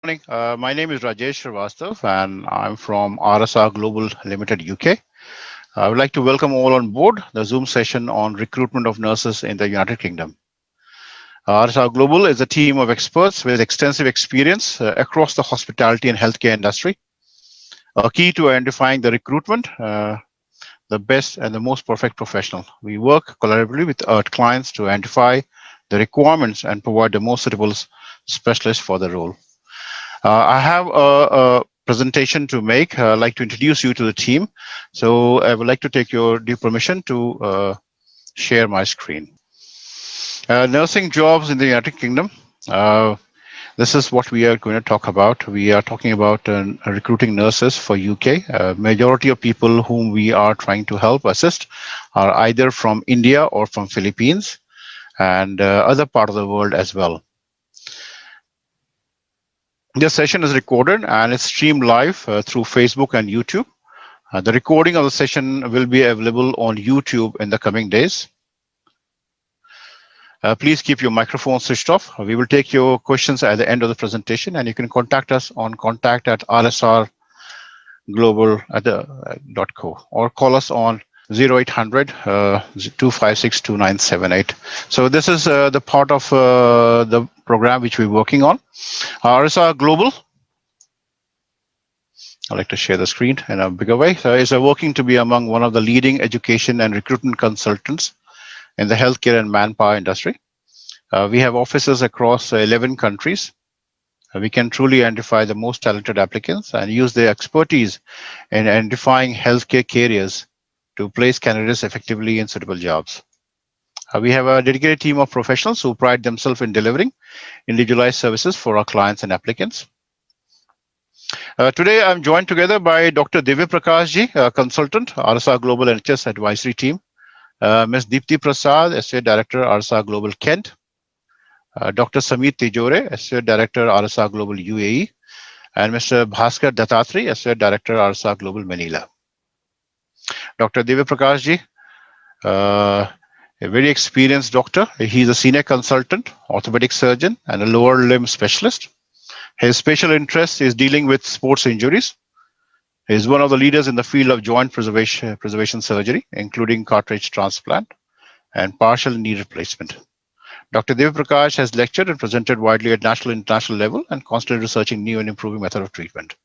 morning. My name is Rajesh Srivastav, and I'm from RSR Global Limited, UK. I would like to welcome all on board the Zoom session on recruitment of nurses in the United Kingdom. RSR Global is a team of experts with extensive experience across the hospitality and healthcare industry. A key to identifying the recruitment, the best and the most perfect professional. We work collaboratively with our clients to identify the requirements and provide the most suitable specialist for the role. I have a presentation to make. I'd like to introduce you to the team. So I would like to take your due permission to share my screen. Nursing jobs in the United Kingdom. This is what we are going to talk about. We are talking about recruiting nurses for UK. Majority of people whom we are trying to help assist are either from India or from Philippines and other part of the world as well. This session is recorded and it's streamed live through Facebook and YouTube. The recording of the session will be available on YouTube in the coming days. Please keep your microphone switched off. We will take your questions at the end of the presentation, and you can contact us on contact@rsrglobal.co or call us on 0800 256 2978. So this is the part of the program which we're working on. RSR Global, I'd like to share the screen in a bigger way. So is working to be among one of the leading education and recruitment consultants in the healthcare and manpower industry. We have offices across 11 countries. We can truly identify the most talented applicants and use their expertise in identifying healthcare careers to place candidates effectively in suitable jobs. We have a dedicated team of professionals who pride themselves in delivering individualized services for our clients and applicants. Today, I'm joined together by Dr. Divya Prakash ji, a consultant, RSR Global NHS Advisory Team, Ms. Dipti Prasad, Associate Director, RSR Global Kent, Dr. Samit Tijore, Associate Director, RSR Global UAE, and Mr. Bhaskar Dattatri, Associate Director, RSR Global Manila. Dr. Divya Prakash ji, a very experienced doctor. He's a senior consultant, orthopedic surgeon, and a lower limb specialist. His special interest is dealing with sports injuries. He is one of the leaders in the field of joint preservation surgery, including cartilage transplant and partial knee replacement. Dr. Divya Prakash has lectured and presented widely at national and international level and constantly researching new and improving method of treatment.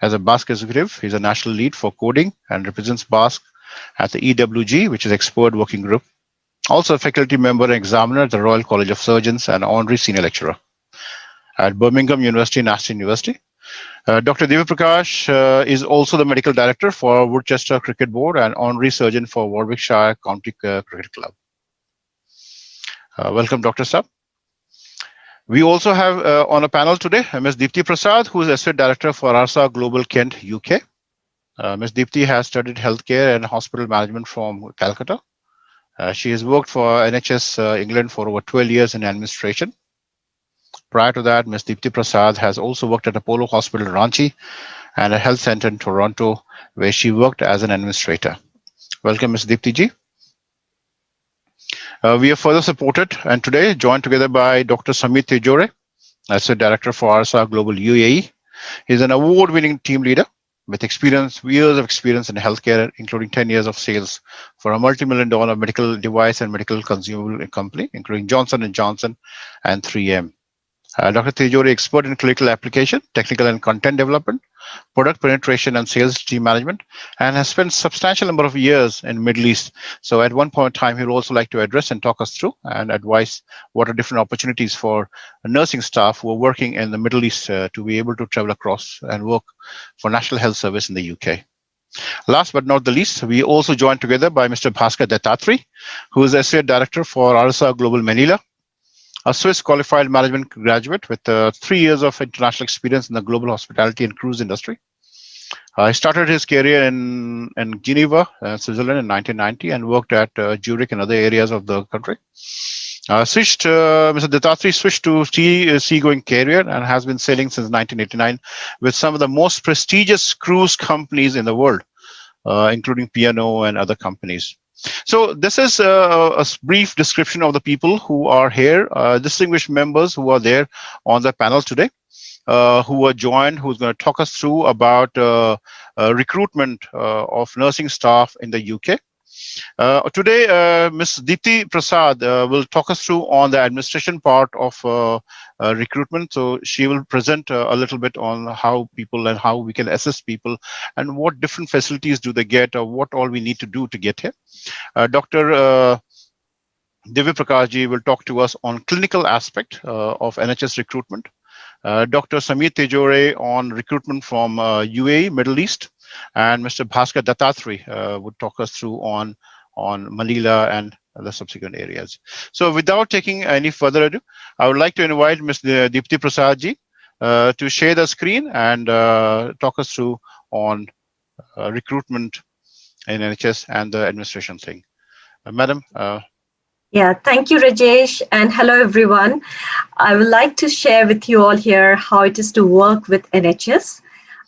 As a BASC executive, he's a national lead for coding and represents BASC at the EWG, which is Expert Working Group. Also a faculty member and examiner at the Royal College of Surgeons and honorary senior lecturer at Birmingham University and Aston University. Dr. Divya Prakash is also the medical director for Worcester Cricket Board and honorary surgeon for Warwickshire County Cricket Club. Welcome, Dr. Sab. We also have on a panel today Ms. Dipti Prasad, who is Associate Director for RSR Global Kent, UK. Ms. Dipti has studied healthcare and hospital management from Calcutta. She has worked for NHS England for over 12 years in administration. Prior to that, Ms. Dipti Prasad has also worked at Apollo Hospital, Ranchi, and a health center in Toronto, where she worked as an administrator. Welcome, Ms. Dipti ji. We are further supported and today joined together by Dr. Samit Tijore, Associate Director for RSR Global UAE. He's an award-winning team leader with years of experience in healthcare, including 10 years of sales for a multi-million-dollar medical device and medical consumable company, including Johnson & Johnson and 3M. Dr. Tijore, expert in clinical application, technical and content development, product penetration and sales team management, and has spent substantial number of years in Middle East. So at one point in time, he would also like to address and talk us through and advise what are different opportunities for nursing staff who are working in the Middle East to be able to travel across and work for National Health Service in the UK. Last but not the least, we also joined together by Mr. Bhaskar Dattatri, who is Associate Director for RSR Global Manila, a Swiss qualified management graduate with 3 years of international experience in the global hospitality and cruise industry. He started his career in Geneva, Switzerland in 1990 and worked at Zurich and other areas of the country. Mr. Dattatri switched to seagoing career and has been sailing since 1989 with some of the most prestigious cruise companies in the world, including P&O and other companies. So this is brief description of the people who are here, distinguished members who are there on the panel today, who are joined, who's going to talk us through about recruitment of nursing staff in the UK. Today, Ms. Dipti Prasad will talk us through on the administration part of recruitment. So she will present a little bit on how people and how we can assist people and what different facilities do they get or what all we need to do to get here. Dr. Divya Prakash will talk to us on clinical aspect of NHS recruitment. Dr. Samir Tejore on recruitment from UAE, Middle East, and Mr. Bhaskar Dattatri would talk us through on Manila and the subsequent areas. So without taking any further ado, I would like to invite Ms. Dipti Prasad ji to share the screen and talk us through on recruitment in NHS and the administration thing. Madam. Yeah, thank you, Rajesh, and hello, everyone. I would like to share with you all here how it is to work with NHS.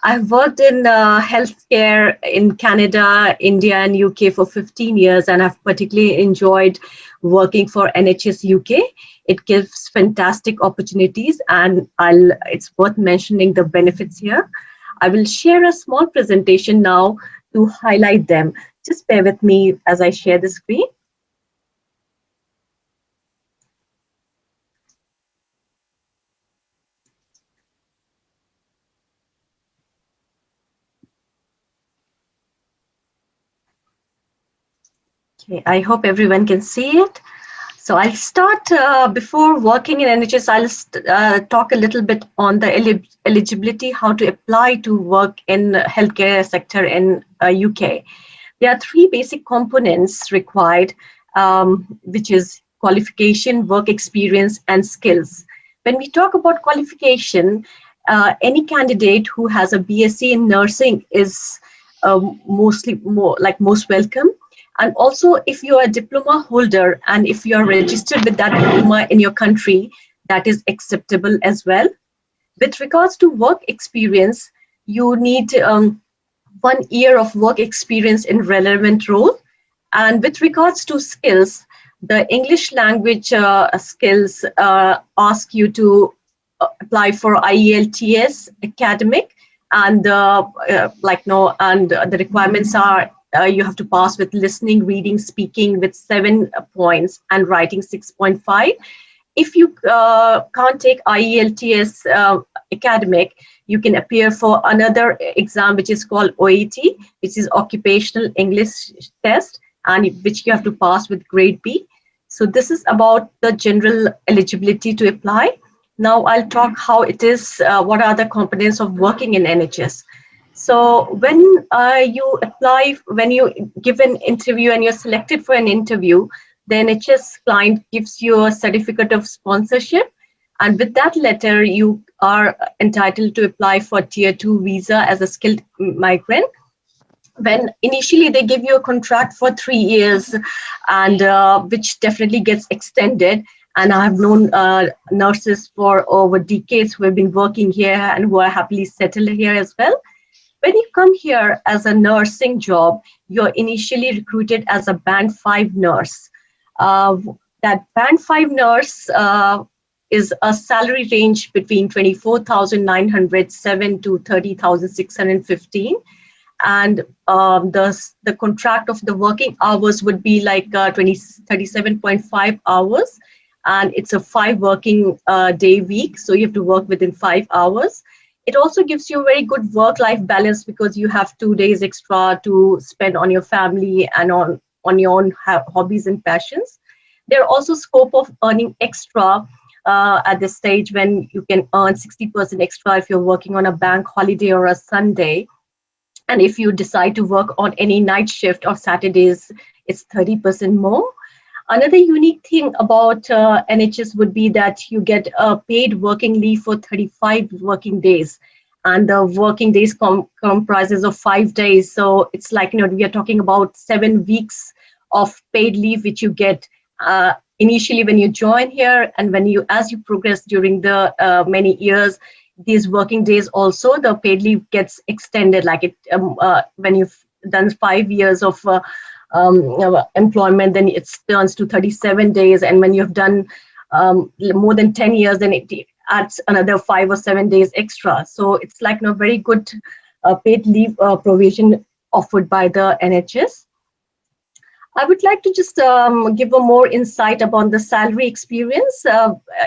I've worked in healthcare in Canada, India, and UK for 15 years, and I've particularly enjoyed working for NHS UK. It gives fantastic opportunities, and it's worth mentioning the benefits here. I will share a small presentation now to highlight them. Just bear with me as I share the screen. Okay, I hope everyone can see it. So I'll start before working in NHS. I'll talk a little bit on the eligibility, how to apply to work in healthcare sector in UK. There are three basic components required, which is qualification, work experience, and skills. When we talk about qualification, any candidate who has a BSc in nursing is most welcome. And also, if you are a diploma holder and if you are registered with that diploma in your country, that is acceptable as well. With regards to work experience, you need 1 year of work experience in relevant role. And with regards to skills, the English language skills ask you to apply for Ielts academic, and the requirements are you have to pass with listening, reading, speaking with 7 points and writing 6.5. If you can't take Ielts academic, you can appear for another exam which is called OET, which is Occupational English Test, and which you have to pass with grade B. So this is about the general eligibility to apply. Now I'll talk how it is, what are the components of working in NHS. So when you apply, when you give an interview and you're selected for an interview, the NHS client gives you a certificate of sponsorship. And with that letter, you are entitled to apply for Tier 2 visa as a skilled migrant. When initially they give you a contract for 3 years, and which definitely gets extended. And I have known nurses for over decades who have been working here and who are happily settled here as well. When you come here as a nursing job, you're initially recruited as a Band 5 nurse. That Band 5 nurse is a salary range between 24,907 to 30,615. And the contract of the working hours would be like 37.5 hours. And it's a 5 working day week. So you have to work within 5 hours. It also gives you a very good work-life balance because you have 2 days extra to spend on your family and on your own hobbies and passions. There are also scope of earning extra at this stage when you can earn 60% extra if you're working on a bank holiday or a Sunday. And if you decide to work on any night shift or Saturdays, it's 30% more. Another unique thing about NHS would be that you get a paid working leave for 35 working days. And the working days comprises of 5 days. So it's like, we are talking about 7 weeks of paid leave, which you get initially when you join here. And as you progress during the many years, these working days also, the paid leave gets extended. Like when you've done 5 years of employment, then it turns to 37 days. And when you've done more than 10 years, then it adds another 5 or 7 days extra. So it's like a very good paid leave provision offered by the NHS. I would like to just give a more insight about the salary experience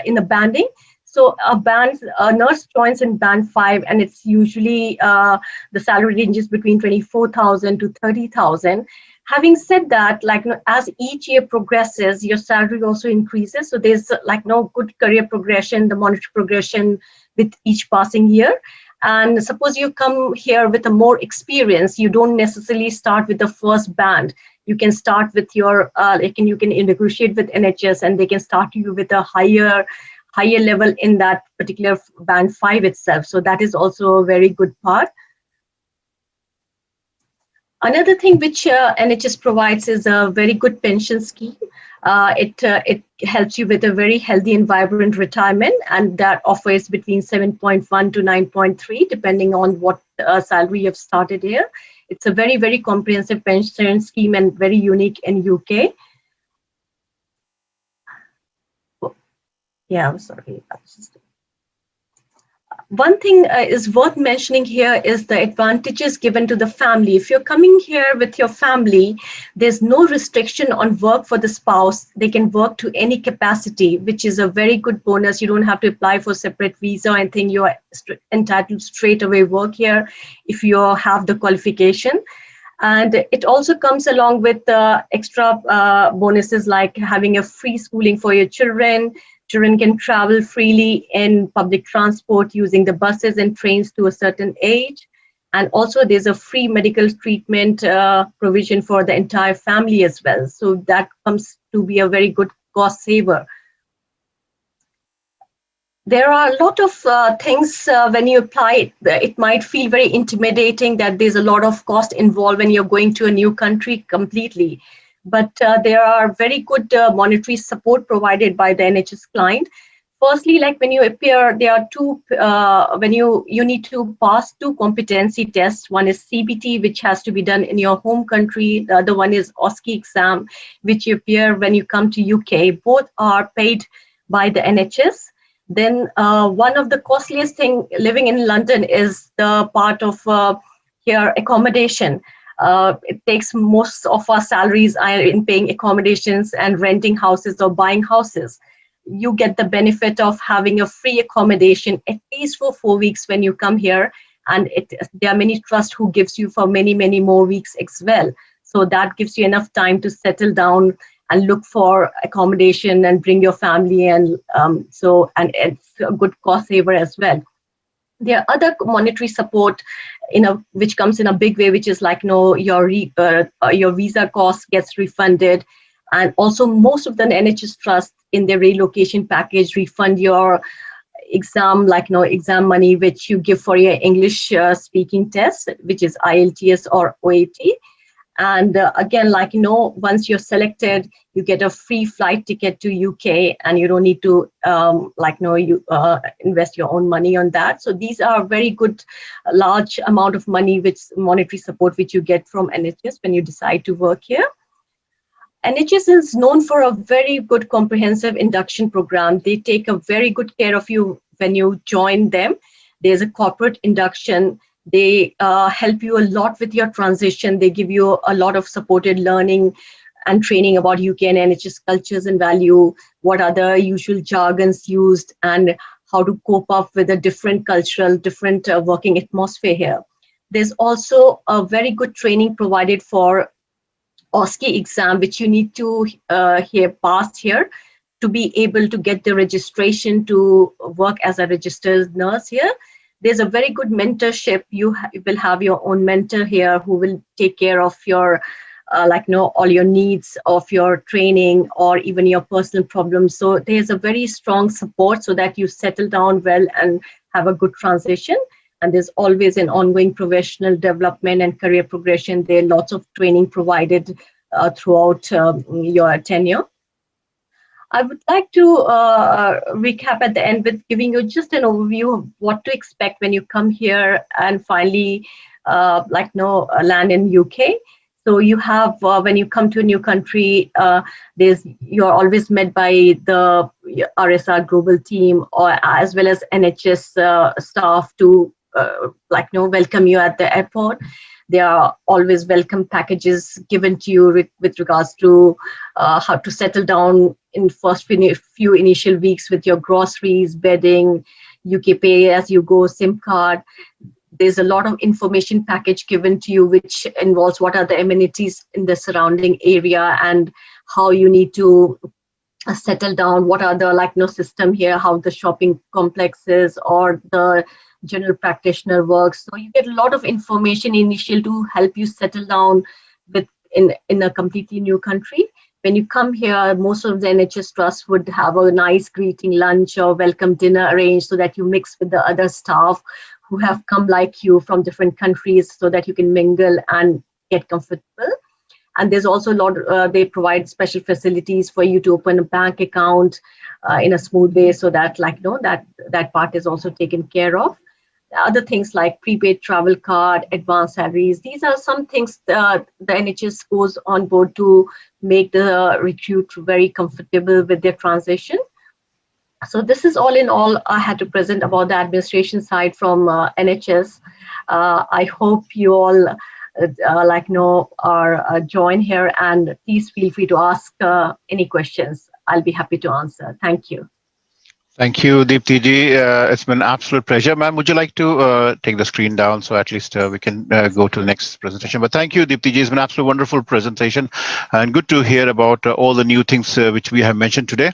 in the banding. So a nurse joins in band 5, and it's usually the salary ranges between 24,000 to 30,000. Having said that, as each year progresses, your salary also increases. So there's no good career progression, the monetary progression with each passing year. And suppose you come here with a more experience, you don't necessarily start with the first band. You can start with your, you can negotiate with NHS, and they can start you with a higher level in that particular band 5 itself. So that is also a very good part. Another thing which NHS provides is a very good pension scheme. It helps you with a very healthy and vibrant retirement, and that offers between 7.1 to 9.3, depending on what salary you've started here. It's a very, very comprehensive pension scheme and very unique in UK. Yeah, I'm sorry. One thing is worth mentioning here is the advantages given to the family. If you're coming here with your family, there's no restriction on work for the spouse. They can work to any capacity, which is a very good bonus. You don't have to apply for separate visa or anything. You're entitled straight away work here if you have the qualification. And it also comes along with extra bonuses like having a free schooling for your children. Children can travel freely in public transport using the buses and trains to a certain age. And also there's a free medical treatment provision for the entire family as well. So that comes to be a very good cost saver. There are a lot of things when you apply it might feel very intimidating that there's a lot of cost involved when you're going to a new country completely. But there are very good monetary support provided by the NHS client. Firstly, when you appear, there are two, when you need to pass 2 competency tests. One is CBT, which has to be done in your home country. The other one is OSCE exam, which you appear when you come to UK. Both are paid by the NHS. Then one of the costliest thing living in London is the part of here accommodation. It takes most of our salaries in paying accommodations and renting houses or buying houses. You get the benefit of having a free accommodation at least for 4 weeks when you come here, and there are many trusts who gives you for many, many more weeks as well. So that gives you enough time to settle down and look for accommodation and bring your family, and it's a good cost saver as well. There are other monetary support, which comes in a big way, which is your visa cost gets refunded, and also most of the NHS trusts in their relocation package refund your exam, exam money, which you give for your English speaking test, which is Ielts or OAT. And again, once you're selected, you get a free flight ticket to UK, and you don't need to invest your own money on that. So these are very good, large amount of money, which monetary support which you get from NHS when you decide to work here. NHS is known for a very good comprehensive induction program. They take a very good care of you when you join them. There's a corporate induction. They help you a lot with your transition. They give you a lot of supported learning and training about UK and NHS cultures and value, what are the usual jargons used, and how to cope up with a different working atmosphere here. There's also a very good training provided for OSCE exam, which you need to pass here to be able to get the registration to work as a registered nurse here. There's a very good mentorship. You will have your own mentor here who will take care of your, all your needs of your training or even your personal problems. So there's a very strong support so that you settle down well and have a good transition. And there's always an ongoing professional development and career progression. There are lots of training provided throughout your tenure. I would like to recap at the end with giving you just an overview of what to expect when you come here and finally land in UK. So you have, when you come to a new country, you're always met by the RSR global team, or as well as NHS staff to welcome you at the airport. There are always welcome packages given to you with regards to how to settle down in first few initial weeks with your groceries, bedding, UK pay as you go, SIM card. There's a lot of information package given to you, which involves what are the amenities in the surrounding area and how you need to settle down, what are the system here, how the shopping complexes or the general practitioner works. So you get a lot of information initial to help you settle down in a completely new country. When you come here, most of the NHS trusts would have a nice greeting lunch or welcome dinner arranged so that you mix with the other staff who have come like you from different countries so that you can mingle and get comfortable. And there's also a lot, they provide special facilities for you to open a bank account in a smooth way so that that part is also taken care of. Other things like prepaid travel card, advanced salaries, these are some things the NHS goes on board to make the recruit very comfortable with their transition. So this is all in all I had to present about the administration side from NHS. I hope you all are join here, and please feel free to ask any questions. I'll be happy to answer. Thank you. Thank you, Dipti ji. It's been an absolute pleasure. Ma'am, would you like to take the screen down so at least we can go to the next presentation? But thank you, Dipti ji. It's been an absolute wonderful presentation and good to hear about all the new things which we have mentioned today.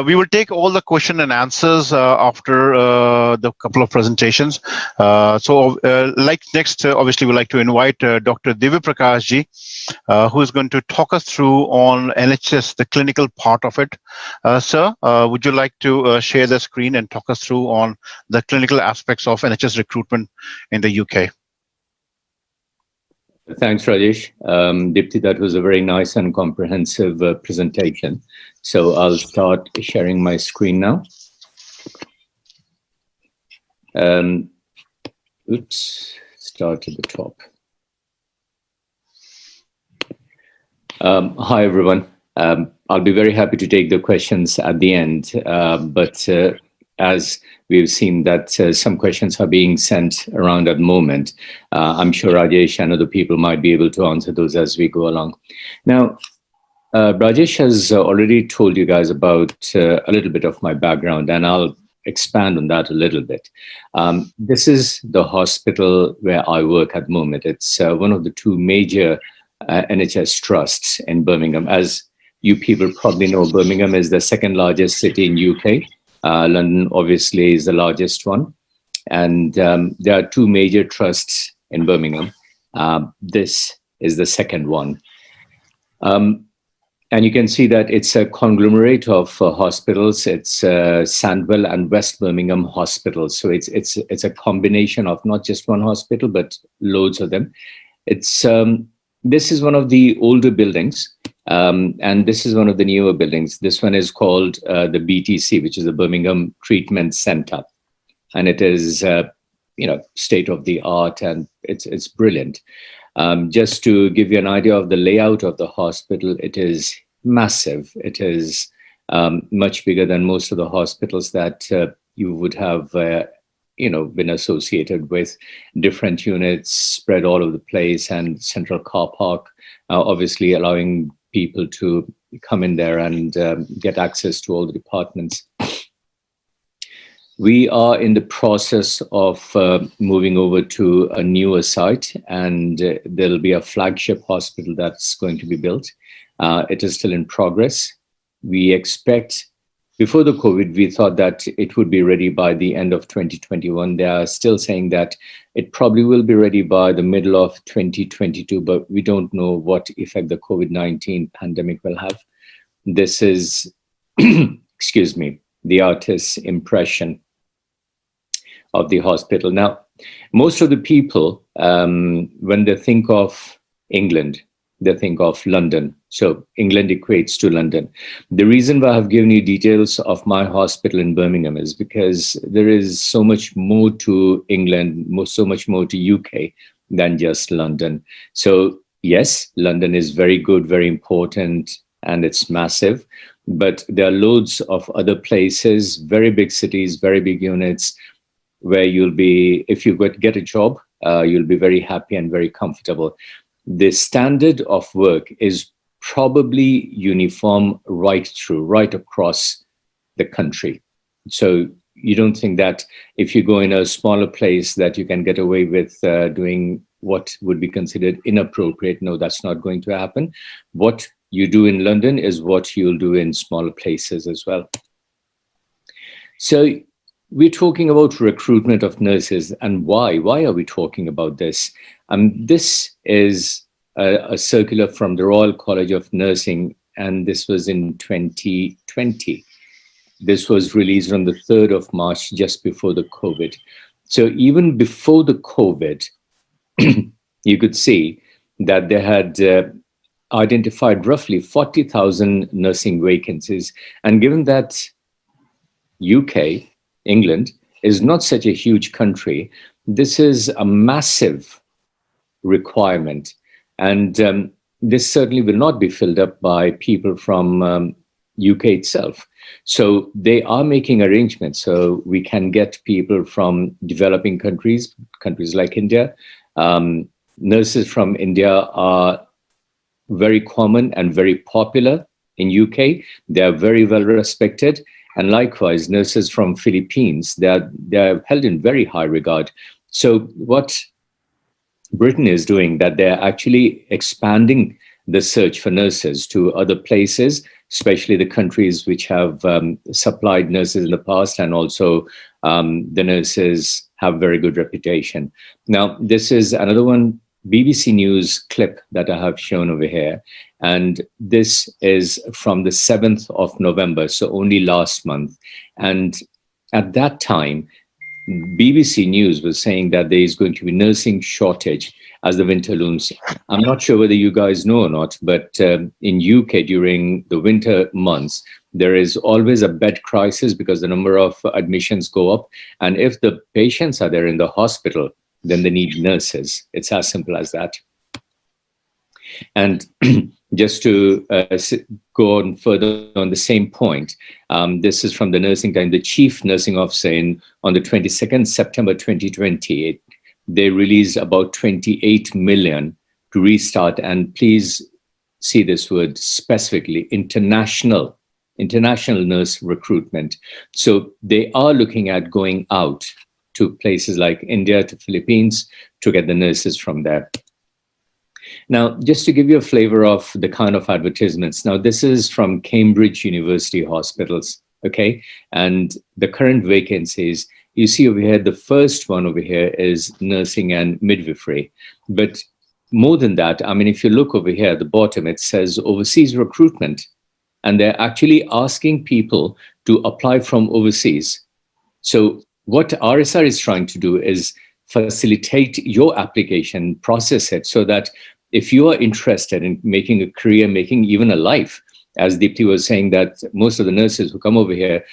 We will take all the question and answers after the couple of presentations. Next, obviously, we'd like to invite Dr. Divya Prakash ji, who is going to talk us through on NHS, the clinical part of it. Sir, would you like to share the screen and talk us through on the clinical aspects of NHS recruitment in the UK? Thanks, Rajesh. Dipti, that was a very nice and comprehensive presentation. So I'll start sharing my screen now. Start at the top. Hi, everyone. I'll be very happy to take the questions at the end, but as we've seen that some questions are being sent around at the moment, I'm sure Rajesh and other people might be able to answer those as we go along. Now, Rajesh has already told you guys about a little bit of my background, and I'll expand on that a little bit. This is the hospital where I work at the moment. It's one of the two major NHS trusts in Birmingham. As you people probably know, Birmingham is the second largest city in UK. London obviously is the largest one. And there are two major trusts in Birmingham. This is the second one. And you can see that it's a conglomerate of hospitals. It's Sandwell and West Birmingham hospitals. So it's a combination of not just one hospital, but loads of them. This is one of the older buildings, and this is one of the newer buildings. This one is called the BTC, which is the Birmingham Treatment Center, and it is state of the art, and it's brilliant. Just to give you an idea of the layout of the hospital, it is massive. It is much bigger than most of the hospitals that you would have been associated with. Different units spread all over the place, and central car park, obviously allowing people to come in there and get access to all the departments. We are in the process of moving over to a newer site, and there'll be a flagship hospital that's going to be built. It is still in progress. We expect, before the COVID, we thought that it would be ready by the end of 2021. They are still saying that it probably will be ready by the middle of 2022, but we don't know what effect the COVID-19 pandemic will have. This is, excuse me, the artist's impression of the hospital. Now, most of the people, when they think of England, they think of London. So England equates to London. The reason why I've given you details of my hospital in Birmingham is because there is so much more to England, so much more to UK than just London. So Yes, London is very good, very important, and it's massive. But there are loads of other places, very big cities, very big units, where you'll be, if you get a job, you'll be very happy and very comfortable. The standard of work is probably uniform right through, right across the country. So you don't think that if you go in a smaller place that you can get away with doing what would be considered inappropriate. No, that's not going to happen. What you do in London is what you'll do in smaller places as well. So we're talking about recruitment of nurses, and why? Why are we talking about this? This is a circular from the Royal College of Nursing, and this was in 2020. This was released on the 3rd of March, just before the COVID. So even before the COVID, you could see that they had identified roughly 40,000 nursing vacancies. And given that UK, England, is not such a huge country, this is a massive requirement. And this certainly will not be filled up by people from UK itself. So they are making arrangements so we can get people from developing countries, countries like India. Nurses from India are very common and very popular in UK. They are very well respected. And likewise, nurses from Philippines, they are held in very high regard. So what Britain is doing, that they're actually expanding the search for nurses to other places, especially the countries which have supplied nurses in the past, and also the nurses have very good reputation. Now, this is another one, BBC News clip that I have shown over here. And this is from the 7th of November, so only last month. And at that time, BBC News was saying that there is going to be nursing shortage as the winter looms. I'm not sure whether you guys know or not, but in UK during the winter months, there is always a bed crisis because the number of admissions go up. And if the patients are there in the hospital, then they need nurses. It's as simple as that. And just to go on further on the same point, this is from the Nursing Time, the Chief Nursing Officer on the 22nd September 2020, they released about 28 million to restart, and please see this word specifically, international nurse recruitment. So they are looking at going out to places like India, to Philippines, to get the nurses from there. Now, just to give you a flavor of the kind of advertisements, now this is from Cambridge University Hospitals, okay? And the current vacancies, you see over here, the first one over here is nursing and midwifery. But more than that, I mean, if you look over here at the bottom, it says overseas recruitment. And they're actually asking people to apply from overseas. So what RSR is trying to do is facilitate your application, process it so that if you are interested in making a career, making even a life, as Dipti was saying, that most of the nurses who come over here,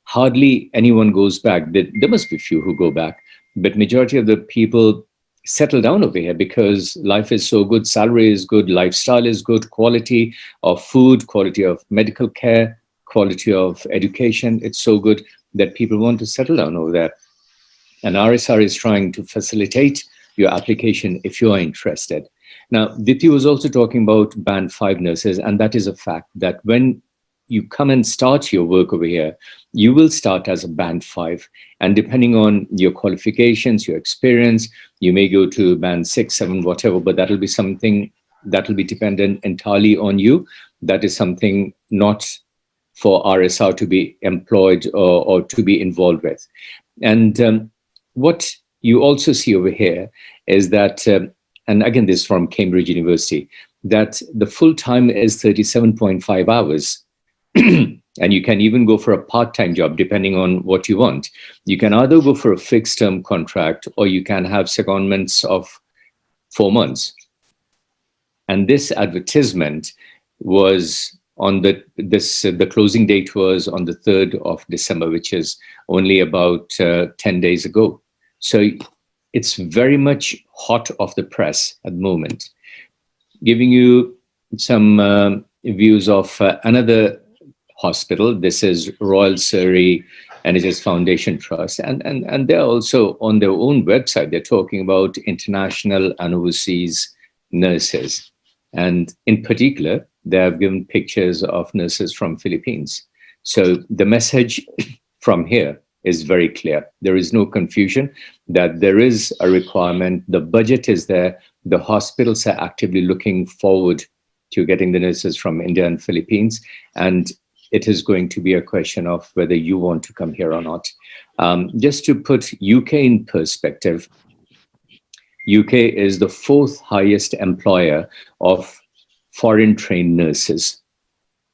hardly anyone goes back. There must be few who go back, but majority of the people settle down over here because life is so good, salary is good, lifestyle is good, quality of food, quality of medical care, quality of education. It's so good that people want to settle down over there. And RSR is trying to facilitate your application if you are interested. Now, Dipti was also talking about Band 5 nurses, and that is a fact that when you come and start your work over here, you will start as a Band 5. And depending on your qualifications, your experience, you may go to Band 6, 7, whatever, but that will be something that will be dependent entirely on you. That is something not for RSR to be employed or to be involved with. And what you also see over here is that, and again, this is from Cambridge University, that the full time is 37.5 hours. And you can even go for a part-time job, depending on what you want. You can either go for a fixed-term contract, or you can have secondments of 4 months. And this advertisement was on the closing date was on the 3rd of December, which is only about 10 days ago. So it's very much hot off the press at the moment. giving you some views of another hospital. This is Royal Surrey Nhs Foundation Trust, and they're also on their own website. They're talking about international and overseas nurses, and in particular, they have given pictures of nurses from Philippines. So the message from here is very clear. There is no confusion that there is a requirement. The budget is there. The hospitals are actively looking forward to getting the nurses from India and Philippines. And it is going to be a question of whether you want to come here or not. Just to put UK in perspective, UK is the 4th highest employer of foreign trained nurses.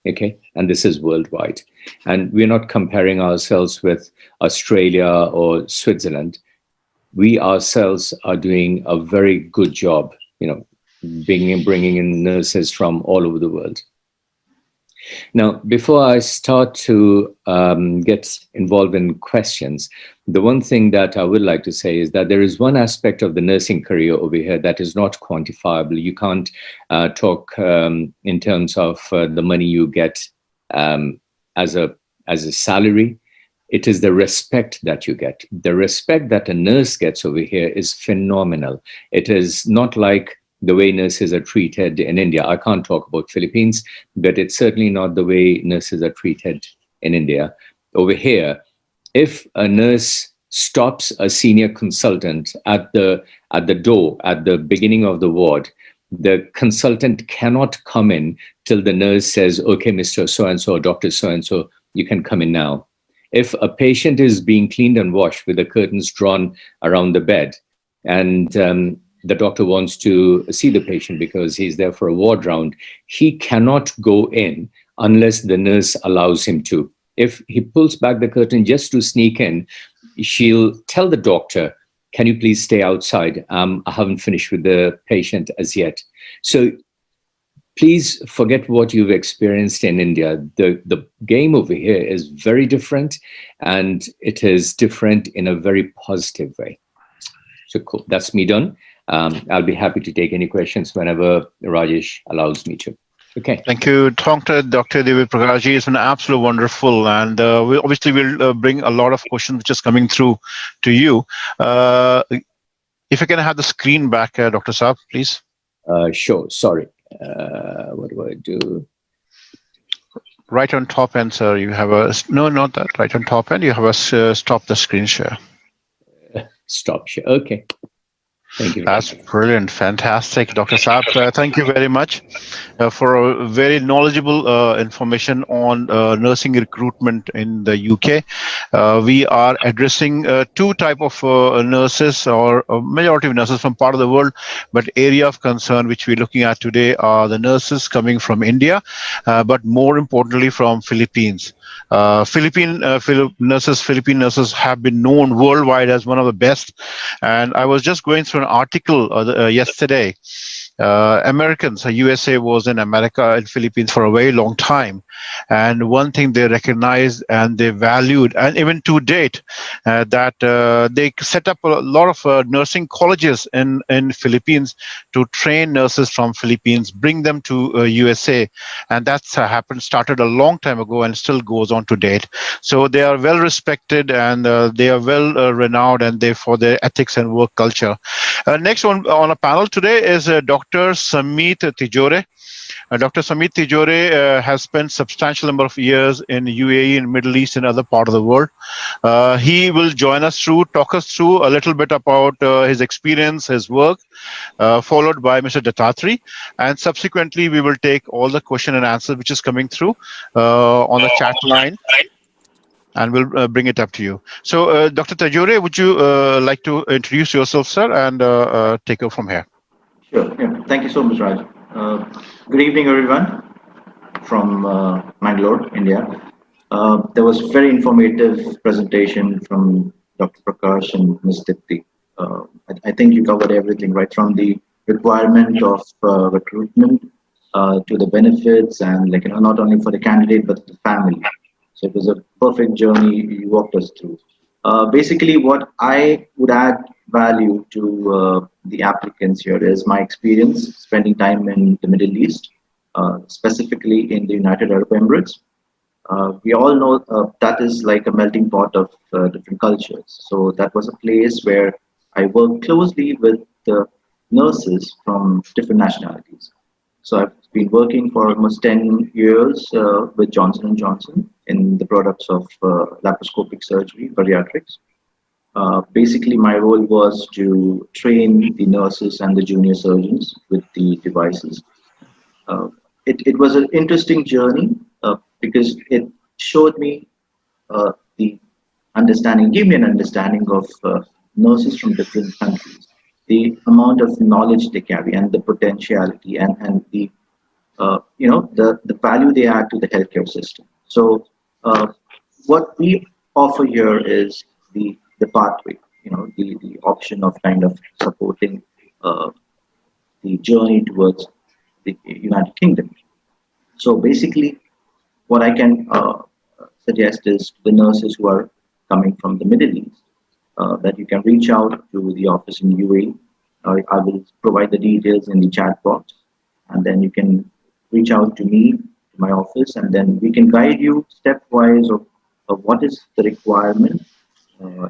Okay, and this is worldwide. And we're not comparing ourselves with Australia or Switzerland. We ourselves are doing a very good job, bringing in nurses from all over the world. Now, before I start to get involved in questions, the one thing that I would like to say is that there is one aspect of the nursing career over here that is not quantifiable. You can't talk in terms of the money you get as a salary. It is the respect that you get. The respect that a nurse gets over here is phenomenal. It is not like the way nurses are treated in India. I can't talk about Philippines, but it's certainly not the way nurses are treated in India. Over here, if a nurse stops a senior consultant at the door, at the beginning of the ward, the consultant cannot come in till the nurse says, okay, Mr. So-and-so, Dr. So-and-so, you can come in now. If a patient is being cleaned and washed with the curtains drawn around the bed, and the doctor wants to see the patient because he's there for a ward round, he cannot go in unless the nurse allows him to. If he pulls back the curtain just to sneak in, she'll tell the doctor, can you please stay outside? I haven't finished with the patient as yet. So please forget what you've experienced in India. The game over here is very different, and it is different in a very positive way. So cool, that's me done. I'll be happy to take any questions whenever Rajesh allows me to. Okay. Thank you, Dr. Divya Prakash. It's been absolutely wonderful, and we obviously will bring a lot of questions which is coming through to you. If you can have the screen back, Dr. Saab, please. Sure. Sorry. What do I do? Right on top end, sir. You have a no, not that. Right on top end, you have a stop the screen share. Stop share. Okay. Thank you. That's brilliant. Fantastic. Dr. Saab, thank you very much for a very knowledgeable information on nursing recruitment in the UK. We are addressing two type of nurses, or a majority of nurses from part of the world, but area of concern which we're looking at today are the nurses coming from India, but more importantly from Philippines. Philippine nurses have been known worldwide as one of the best, and I was just going through an article yesterday. Americans, USA was in America and Philippines for a very long time, and one thing they recognized and they valued, and even to date, that they set up a lot of nursing colleges in Philippines to train nurses from Philippines, bring them to USA, and that's started a long time ago and still goes on to date. So they are well respected, and they are well renowned, and they for their ethics and work culture. Next on a panel today is Dr. Samit Tijore. Dr. Samit Tijore has spent substantial number of years in UAE, in Middle East, and other part of the world. He will talk us through a little bit about his experience, his work, followed by Mr. Dattatri, and subsequently we will take all the question and answer which is coming through on the chat line, and we'll bring it up to you. So, Dr. Tijore, would you like to introduce yourself, sir, and take over from here? Sure. Yeah. Thank you so much, Raj. Good evening, everyone from Mangalore, India. There was very informative presentation from Dr. Prakash and Ms. Dipti. I think you covered everything, right from the requirement of recruitment to the benefits, and not only for the candidate but the family. So it was a perfect journey you walked us through. Basically, what I would add value to the applicants here is my experience spending time in the Middle East, specifically in the United Arab Emirates. We all know that is like a melting pot of different cultures. So that was a place where I worked closely with the nurses from different nationalities. So I've been working for almost 10 years with Johnson & Johnson in the products of laparoscopic surgery, bariatrics. Basically, my role was to train the nurses and the junior surgeons with the devices. It was an interesting journey because it showed me the understanding, gave me an understanding of nurses from different countries, the amount of knowledge they carry, and the potentiality, and the the value they add to the healthcare system. So what we offer here is the pathway, the option of kind of supporting the journey towards the United Kingdom. So basically, what I can suggest is to the nurses who are coming from the Middle East that you can reach out to the office in UAE. I will provide the details in the chat box, and then you can reach out to me, to my office, and then we can guide you stepwise of what is the requirement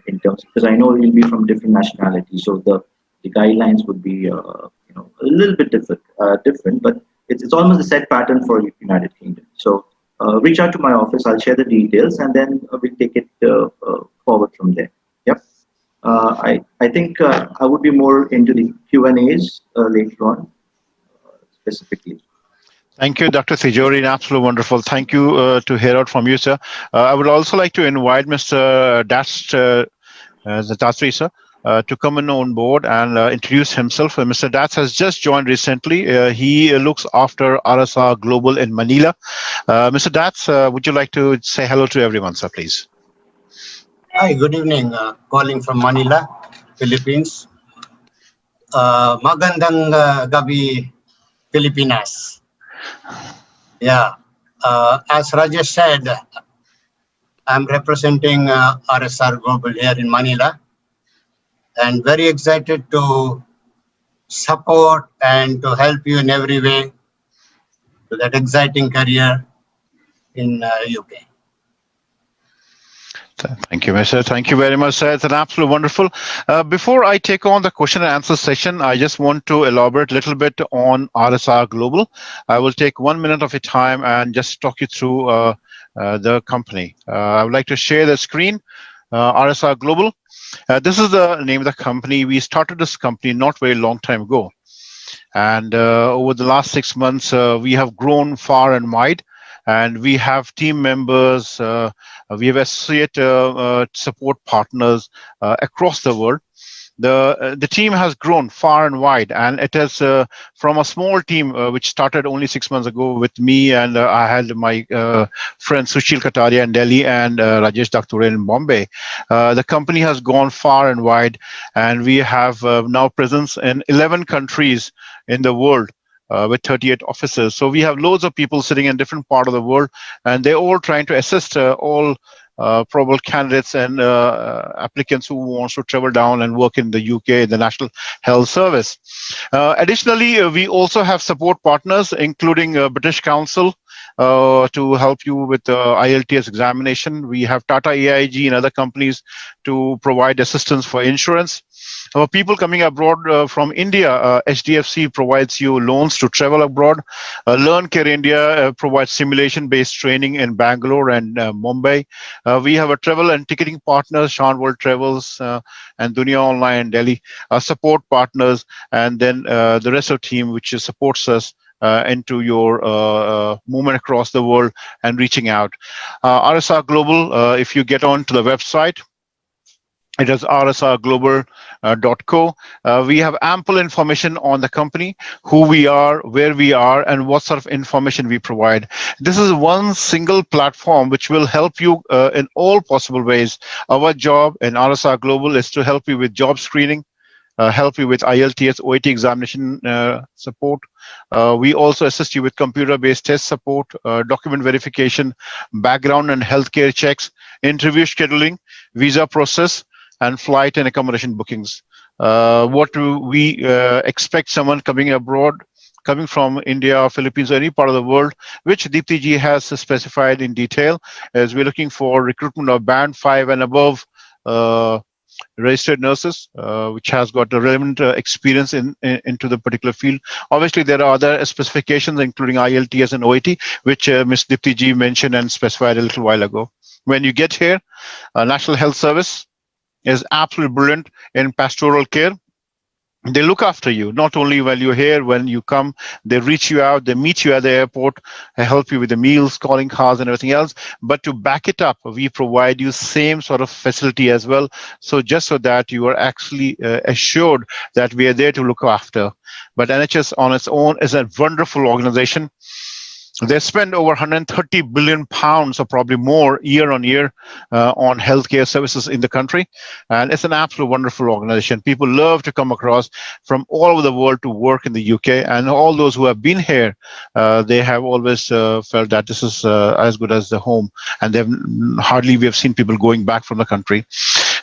in terms, because I know you'll be from different nationalities, so the guidelines would be a little bit different, but it's almost a set pattern for United Kingdom. So reach out to my office. I'll share the details, and then we'll take it forward from there. Yep. I think I would be more into the Q&As later on, specifically. Thank you, Dr. Tijori. Absolutely wonderful. Thank you to hear out from you, sir. I would also like to invite Mr. Datsri, sir, to come on board and introduce himself. Mr. Dats has just joined recently. He looks after RSR Global in Manila. Mr. Dats, would you like to say hello to everyone, sir, please? Hi, good evening. Calling from Manila, Philippines. Magandang gabi, Pilipinas. Yeah, as Rajesh said, I'm representing RSR Global here in Manila, and very excited to support and to help you in every way to that exciting career in UK. Thank you, Mr. Thank you very much, sir. It's an absolute wonderful. Before I take on the question and answer session, I just want to elaborate a little bit on RSR Global. I will take 1 minute of your time and just talk you through the company. I would like to share the screen. RSR Global. This is the name of the company. We started this company not very long time ago. And over the last 6 months, we have grown far and wide. And we have team members, we have associate support partners across the world. The team has grown far and wide, and it has from a small team which started only 6 months ago with me, and I had my friend Sushil Kataria in Delhi and Rajesh Dakture in Bombay. The company has gone far and wide, and we have now presence in 11 countries in the world. With 38 offices. So we have loads of people sitting in different part of the world, and they're all trying to assist all probable candidates and applicants who wants to travel down and work in the UK, the National Health Service. Additionally, we also have support partners, including British Council, to help you with the IELTS examination. We have Tata AIG and other companies to provide assistance for insurance. People coming abroad from India, HDFC provides you loans to travel abroad. Learn Care India provides simulation-based training in Bangalore and Mumbai. We have a travel and ticketing partners, Shan World Travels and Dunia Online in Delhi, support partners, and then the rest of the team which supports us into your movement across the world and reaching out. RSR Global, if you get on to the website, it is rsrglobal.co. We have ample information on the company, who we are, where we are, and what sort of information we provide. This is one single platform which will help you in all possible ways. Our job in RSR Global is to help you with job screening, help you with IELTS, OET examination support. We also assist you with computer-based test support, document verification, background and healthcare checks, interview scheduling, visa process, and flight and accommodation bookings. What do we expect someone coming abroad, coming from India or Philippines or any part of the world, which Dipti ji has specified in detail, as we're looking for recruitment of band 5 and above registered nurses, which has got a relevant experience into the particular field. Obviously, there are other specifications, including IELTS and OET, which Ms. Dipti ji mentioned and specified a little while ago. When you get here, National Health Service is absolutely brilliant in pastoral care. They look after you, not only while you're here, when you come, they reach you out, they meet you at the airport, they help you with the meals, calling cars and everything else. But to back it up, we provide you same sort of facility as well. So just so that you are actually assured that we are there to look after. But NHS on its own is a wonderful organization. They spend over 130 billion pounds or probably more year on year on healthcare services in the country. And it's an absolute wonderful organization. People love to come across from all over the world to work in the UK. And all those who have been here, they have always felt that this is as good as the home. And we have seen people going back from the country.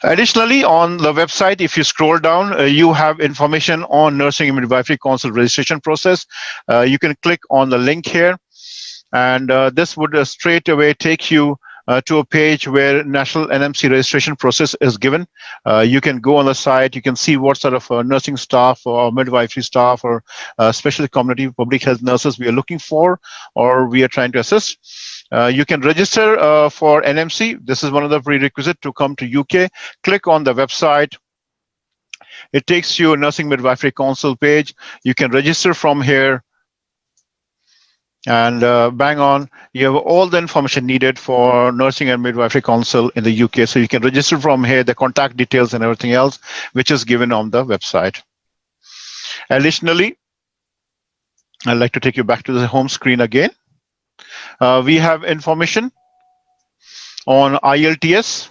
Additionally, on the website, if you scroll down, you have information on Nursing and Midwifery Council registration process. You can click on the link here. And this would straight away take you to a page where national NMC registration process is given. You can go on the site, you can see what sort of nursing staff or midwifery staff or specialty community public health nurses we are looking for or we are trying to assist. You can register for NMC. This is one of the prerequisites to come to UK. Click on the website. It takes you a Nursing Midwifery Council page. You can register from here. And bang on, you have all the information needed for Nursing and Midwifery Council in the UK. So you can register from here, the contact details and everything else, which is given on the website. Additionally, I'd like to take you back to the home screen again. We have information on IELTS.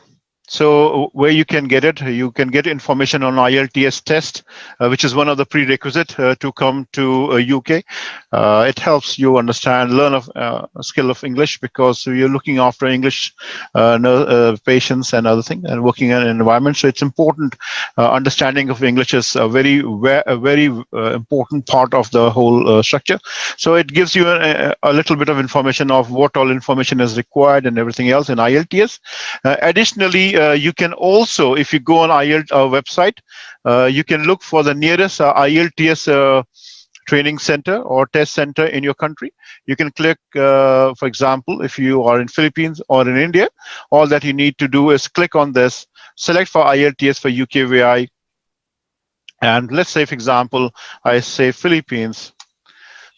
So where you can get it, you can get information on IELTS test, which is one of the prerequisites to come to UK. It helps you understand, learn a skill of English because you're looking after English patients and other things and working in an environment. So it's important. Understanding of English is a very important part of the whole structure. So it gives you a little bit of information of what all information is required and everything else in IELTS. Additionally, you can also, if you go on IELTS website, you can look for the nearest IELTS training center or test center in your country. You can click, for example, if you are in Philippines or in India, all that you need to do is click on this, select for IELTS for UKVI, and let's say, for example, I say Philippines.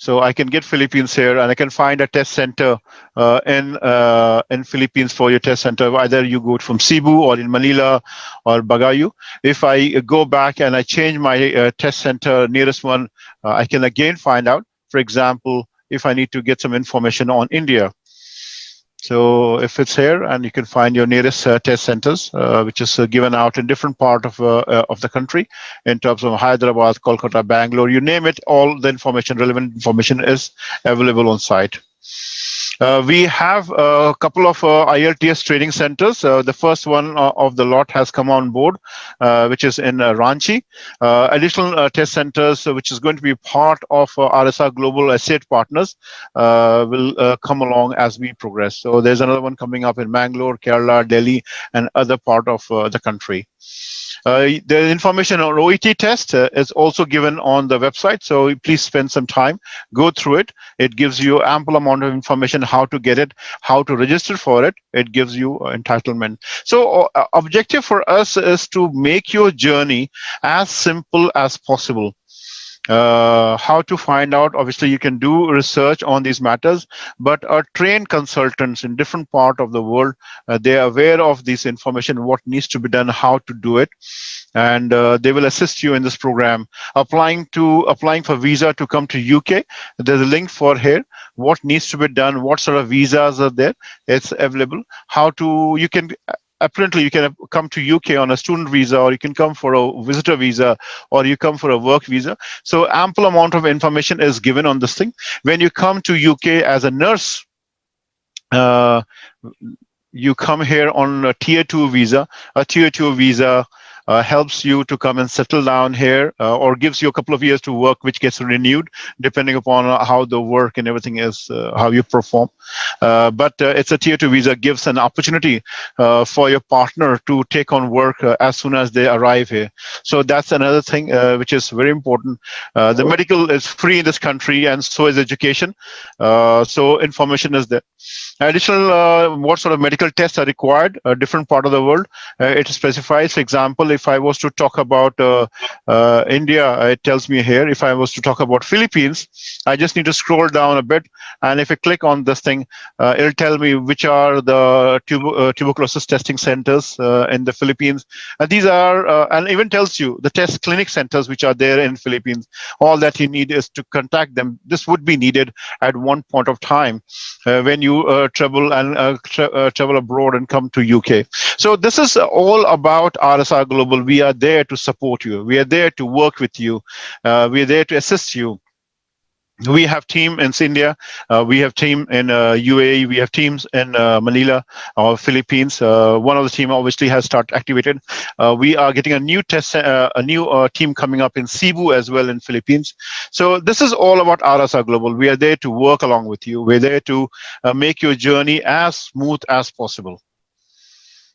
So I can get Philippines here, and I can find a test center in Philippines for your test center. Either you go from Cebu or in Manila or Bagayu. If I go back and I change my test center nearest one, I can again find out. For example, if I need to get some information on India. So if it's here, and you can find your nearest test centers, which is given out in different part of the country, in terms of Hyderabad, Kolkata, Bangalore, you name it, all the information, relevant information is available on site. We have a couple of IELTS training centers. The first one of the lot has come on board, which is in Ranchi. Additional test centers, which is going to be part of RSR Global Asset Partners, will come along as we progress. So there's another one coming up in Bangalore, Kerala, Delhi, and other part of the country. The information on OET test is also given on the website, so please spend some time, go through it. It gives you ample amount of information how to get it, how to register for it. It gives you entitlement. So objective for us is to make your journey as simple as possible. How to find out, obviously you can do research on these matters, but our trained consultants in different part of the world, they are aware of this information, what needs to be done, how to do it, and they will assist you in this program. Applying for visa to come to UK, there's a link for here, what needs to be done, what sort of visas are there, it's available. Apparently, you can come to UK on a student visa, or you can come for a visitor visa, or you come for a work visa. So ample amount of information is given on this thing. When you come to UK as a nurse, you come here on a tier 2 visa. A tier 2 visa helps you to come and settle down here, or gives you a couple of years to work, which gets renewed depending upon how the work and everything is, how you perform. But it's a tier 2 visa, gives an opportunity for your partner to take on work as soon as they arrive here. So that's another thing which is very important. The medical is free in this country, and so is education. So information is there. Additional, what sort of medical tests are required? A different part of the world. It specifies, for example, if I was to talk about India, it tells me here. If I was to talk about Philippines, I just need to scroll down a bit, and if I click on this thing, it'll tell me which are the tuberculosis testing centers in the Philippines. And these are, and even tells you the test clinic centers which are there in Philippines. All that you need is to contact them. This would be needed at one point of time when you travel abroad and come to UK. So this is all about RSR Global. We are there to support you. We are there to work with you. We are there to assist you. We have team in India, we have team in UAE, we have teams in Manila or Philippines. One of the team obviously has started activated. We are getting a new team coming up in Cebu as well in Philippines. So this is all about RSR Global. We are there to work along with you. We're there to make your journey as smooth as possible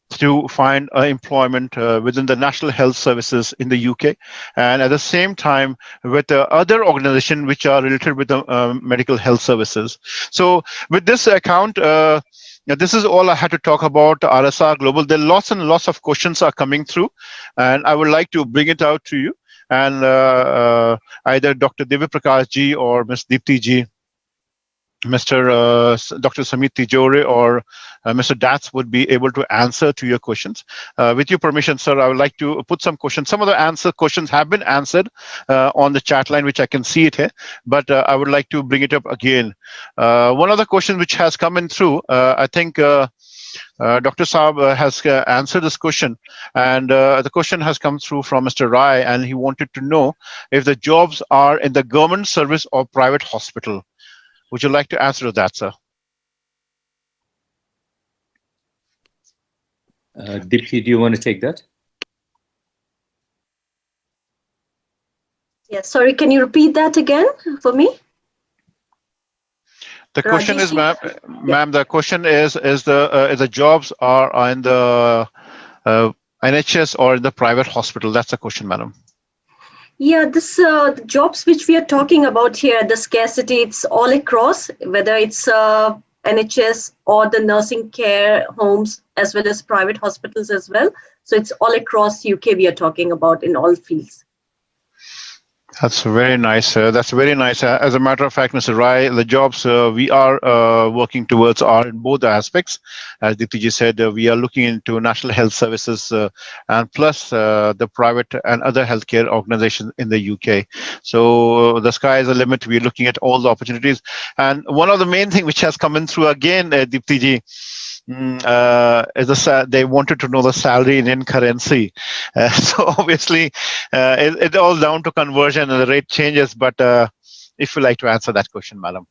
to find employment within the National Health Services in the UK, and at the same time with other organizations which are related with the medical health services. So with this account, this is all I had to talk about RSR Global. There are lots and lots of questions are coming through, and I would like to bring it out to you. And either Dr. Divya Prakash ji or Ms. Dipti ji, Dr. Samit Tijore or Mr. Dats would be able to answer to your questions. With your permission, sir, I would like to put some questions. Some of the questions have been answered on the chat line, which I can see it here, but I would like to bring it up again. One of the questions which has come in through, I think Dr. Saab has answered this question, and the question has come through from Mr. Rai, and he wanted to know if the jobs are in the government service or private hospital. Would you like to answer to that, sir? Dipti, do you want to take that? Yeah, sorry, can you repeat that again for me? The question is, ma'am, the question is the jobs are in the NHS or in the private hospital? That's the question, madam. Yeah, this the jobs which we are talking about here, the scarcity, it's all across, whether it's NHS or the nursing care homes, as well as private hospitals as well. So it's all across UK we are talking about in all fields. That's very nice. That's very nice. As a matter of fact, Mr. Rai, the jobs we are working towards are in both aspects. As Dipti said, we are looking into national health services and plus the private and other healthcare organizations in the UK. So the sky is the limit. We're looking at all the opportunities. And one of the main thing which has come in through again, Dipti, they wanted to know the salary in currency. So obviously it's all down to conversion and the rate changes, but if you like to answer that question, madam.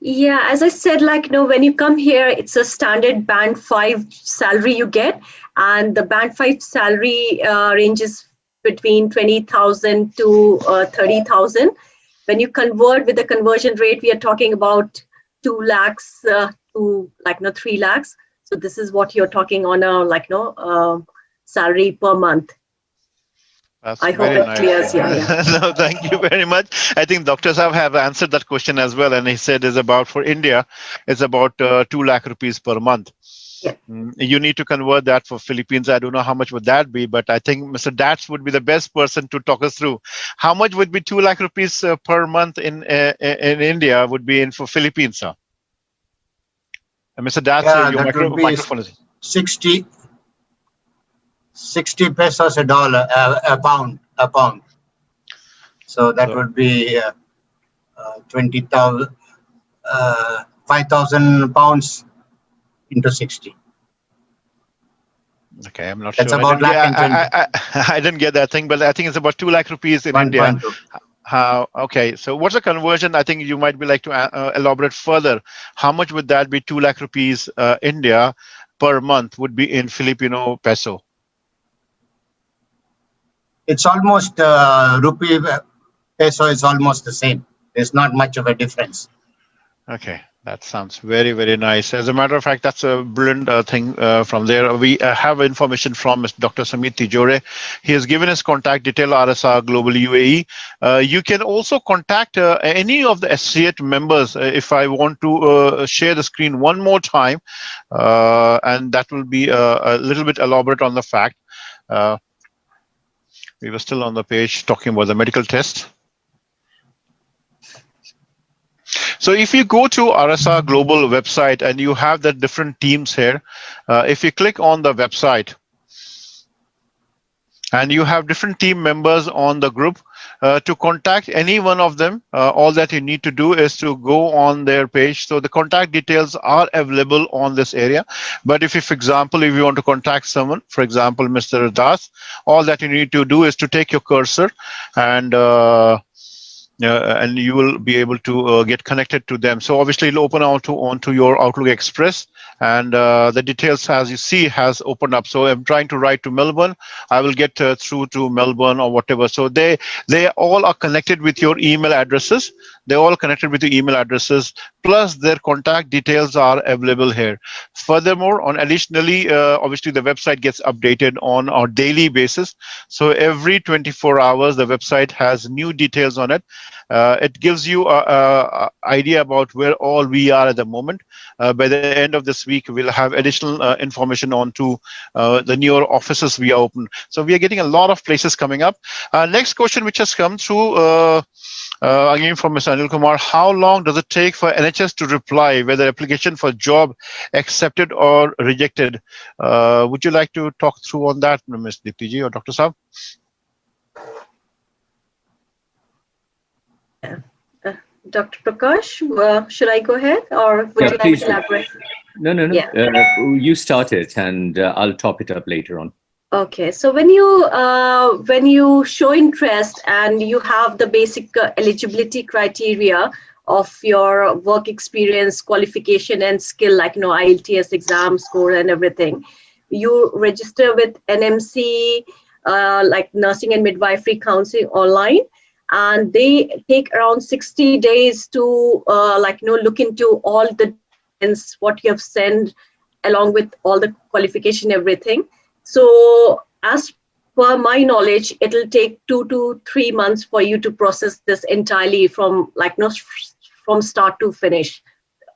Yeah, as I said, like, when you come here, it's a standard band 5 salary you get, and the band 5 salary ranges between 20,000 to 30,000. When you convert with the conversion rate, we are talking about 2 lakhs to 3 lakhs. So this is what you're talking on a salary per month. That's I hope it clears. Yeah. No, thank you very much. I think Dr. Saab have answered that question as well, and he said is about for India, it's about 2 lakh rupees per month. Yeah. You need to convert that for Philippines. I don't know how much would that be, but I think Mr. Dats would be the best person to talk us through. How much would be 2 lakh rupees per month in India would be in for Philippines, sir? Mr. Dats, your microphone is 60 pesos a dollar, a pound. So that would be 20,000, 5,000 pounds into 60. Okay, I'm not That's sure. about I didn't get that thing, but I think it's about 2 lakh rupees in India. Okay, so what's the conversion? I think you might be like to elaborate further. How much would that be? 2 lakh rupees India per month would be in Filipino peso. It's almost rupee peso is almost the same. There's not much of a difference. Okay, that sounds very, very nice. As a matter of fact, that's a brilliant thing from there. We have information from Dr. Samit Tijore. He has given his contact detail, RSR Global UAE. You can also contact any of the associate members if I want to share the screen one more time, and that will be a little bit elaborate on the fact. We were still on the page talking about the medical test. So if you go to RSR Global website and you have the different teams here, if you click on the website and you have different team members on the group, to contact any one of them, all that you need to do is to go on their page. So the contact details are available on this area. But if you, for example, if you want to contact someone, for example, Mr. Das, all that you need to do is to take your cursor and you will be able to get connected to them. So obviously it'll open onto your Outlook Express, and the details, as you see, has opened up. So I'm trying to write to Melbourne. I will get through to Melbourne or whatever. So they all are connected with your email addresses. They're all connected with the email addresses, plus their contact details are available here. Furthermore, additionally, obviously the website gets updated on a daily basis. So every 24 hours, the website has new details on it. It gives you an idea about where all we are at the moment. By the end of this week, we'll have additional information on to the newer offices we are open. So we are getting a lot of places coming up. Next question which has come through again from Mr. Anil Kumar: how long does it take for NHS to reply whether application for job accepted or rejected? Would you like to talk through on that, Ms. Dipti ji or Dr. Saab? Dr. Prakash, should I go ahead, or would you like to elaborate? No. Yeah. You start it, and I'll top it up later on. Okay, so when you show interest and you have the basic eligibility criteria of your work experience, qualification, and skill, like IELTS exam score and everything, you register with NMC, like Nursing and Midwifery Council online, and they take around 60 days to look into all the what you have sent along with all the qualification, everything. So as per my knowledge, it'll take 2 to 3 months for you to process this entirely from from start to finish.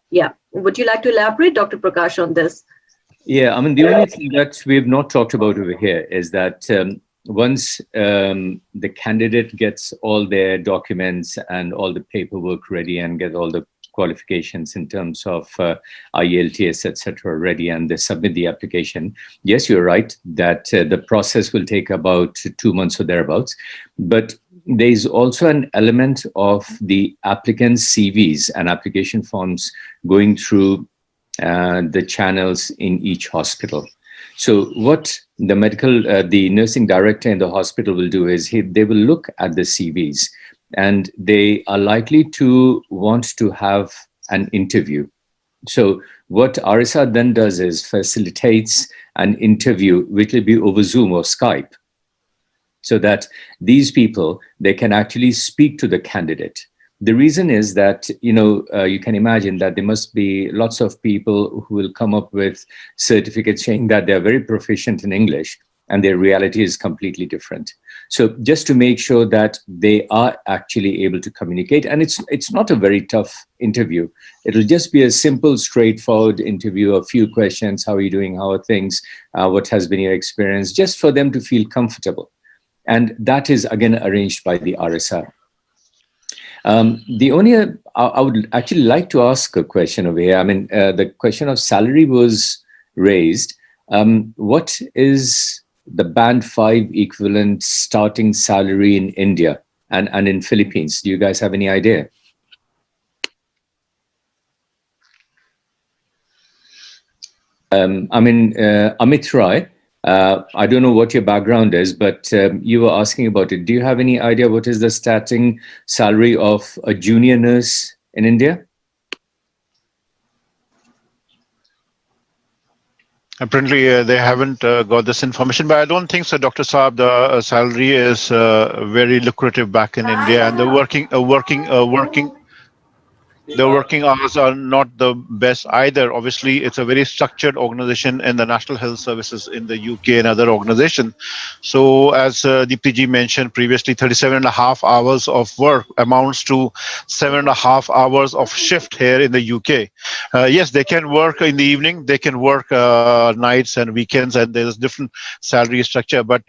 Yeah. Would you like to elaborate, Dr. Prakash, on this? Yeah, I mean, the only thing that we have not talked about over here is that once the candidate gets all their documents and all the paperwork ready and get all the qualifications in terms of IELTS, etc., ready, and they submit the application. Yes, you're right that the process will take about 2 months or thereabouts, but there is also an element of the applicant's CVs and application forms going through the channels in each hospital. So what the nursing director in the hospital will do is they will look at the CVs, and they are likely to want to have an interview. So what RSR then does is facilitates an interview, which will be over Zoom or Skype, so that these people, they can actually speak to the candidate. The reason is that, you can imagine that there must be lots of people who will come up with certificates saying that they're very proficient in English, and their reality is completely different. So just to make sure that they are actually able to communicate, and it's not a very tough interview. It'll just be a simple, straightforward interview, a few questions: how are you doing? How are things? What has been your experience? Just for them to feel comfortable. And that is, again, arranged by the RSR. I would actually like to ask a question over here. I mean, the question of salary was raised. What is the band 5 equivalent starting salary in India and in Philippines? Do you guys have any idea? Amit Rai, I don't know what your background is, but you were asking about it. Do you have any idea what is the starting salary of a junior nurse in India? Apparently, they haven't got this information, but I don't think so, Dr. Saab. The salary is very lucrative back in India, and the working hours are not the best either. Obviously, it's a very structured organization in the National Health Services in the UK and other organizations. So, as Dipti ji mentioned previously, 37.5 hours of work amounts to 7.5 hours of shift here in the UK. Yes, they can work in the evening, they can work nights and weekends, and there's different salary structure. But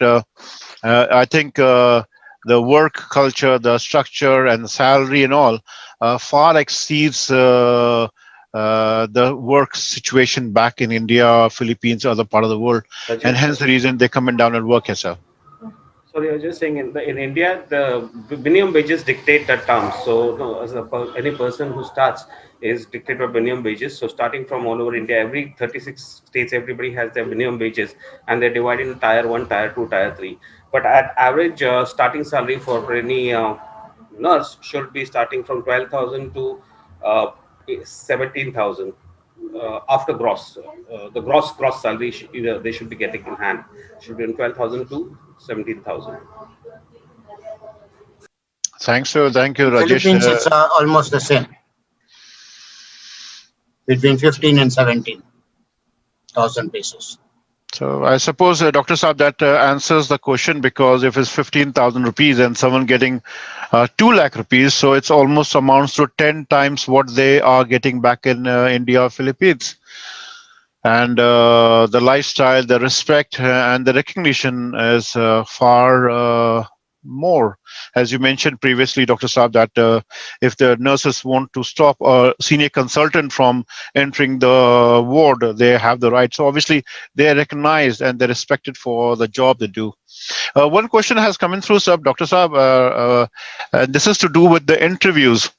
I think the work culture, the structure, and the salary and all far exceeds the work situation back in India, Philippines, other part of the world, and hence the reason they come down and work as well. Sorry, I was just saying in India, the minimum wages dictate the terms. So no, any person who starts is dictated by minimum wages. So starting from all over India, every 36 states, everybody has their minimum wages, and they're divided into tier 1, tier 2, tier 3. But at average starting salary for any nurse should be starting from 12,000 to 17,000 after gross. The gross salary they should be getting in hand should be in 12,000 to 17,000. Thank you, Rajesh. Philippines, it's almost the same, between 15 and 17,000 pesos. So I suppose, Dr. Saab, that answers the question, because if it's 15,000 rupees and someone getting 2 lakh rupees, so it's almost amounts to 10 times what they are getting back in India or Philippines. And the lifestyle, the respect, and the recognition is far more. As you mentioned previously, Dr. Saab, that if the nurses want to stop a senior consultant from entering the ward, they have the right. So obviously they are recognized and they're respected for the job they do. One question has come in through, Dr. Saab, and this is to do with the interviews.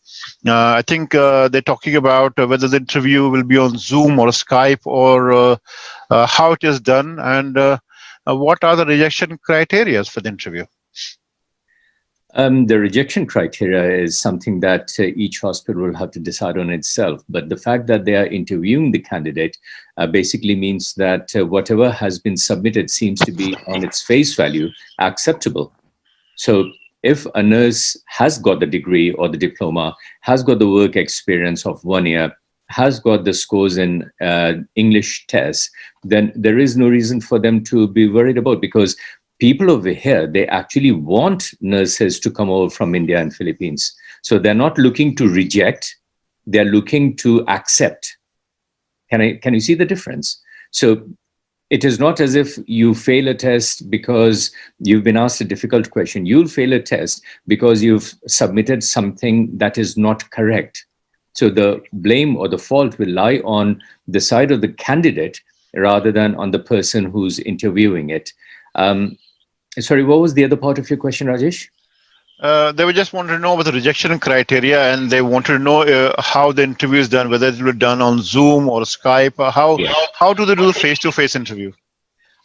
I think they're talking about whether the interview will be on Zoom or Skype, or how it is done, and what are the rejection criteria for the interview. The rejection criteria is something that each hospital will have to decide on itself. But the fact that they are interviewing the candidate basically means that whatever has been submitted seems to be on its face value acceptable. So if a nurse has got the degree or the diploma, has got the work experience of 1 year, has got the scores in English tests, then there is no reason for them to be worried about, because people over here, they actually want nurses to come over from India and Philippines. So they're not looking to reject, they're looking to accept. Can you see the difference? So it is not as if you fail a test because you've been asked a difficult question. You'll fail a test because you've submitted something that is not correct. So the blame or the fault will lie on the side of the candidate rather than on the person who's interviewing it. Sorry, what was the other part of your question, Rajesh? They were just wanted to know about the rejection criteria, and they wanted to know how the interview is done, whether it will be done on Zoom or Skype. How do they do the face-to-face interview?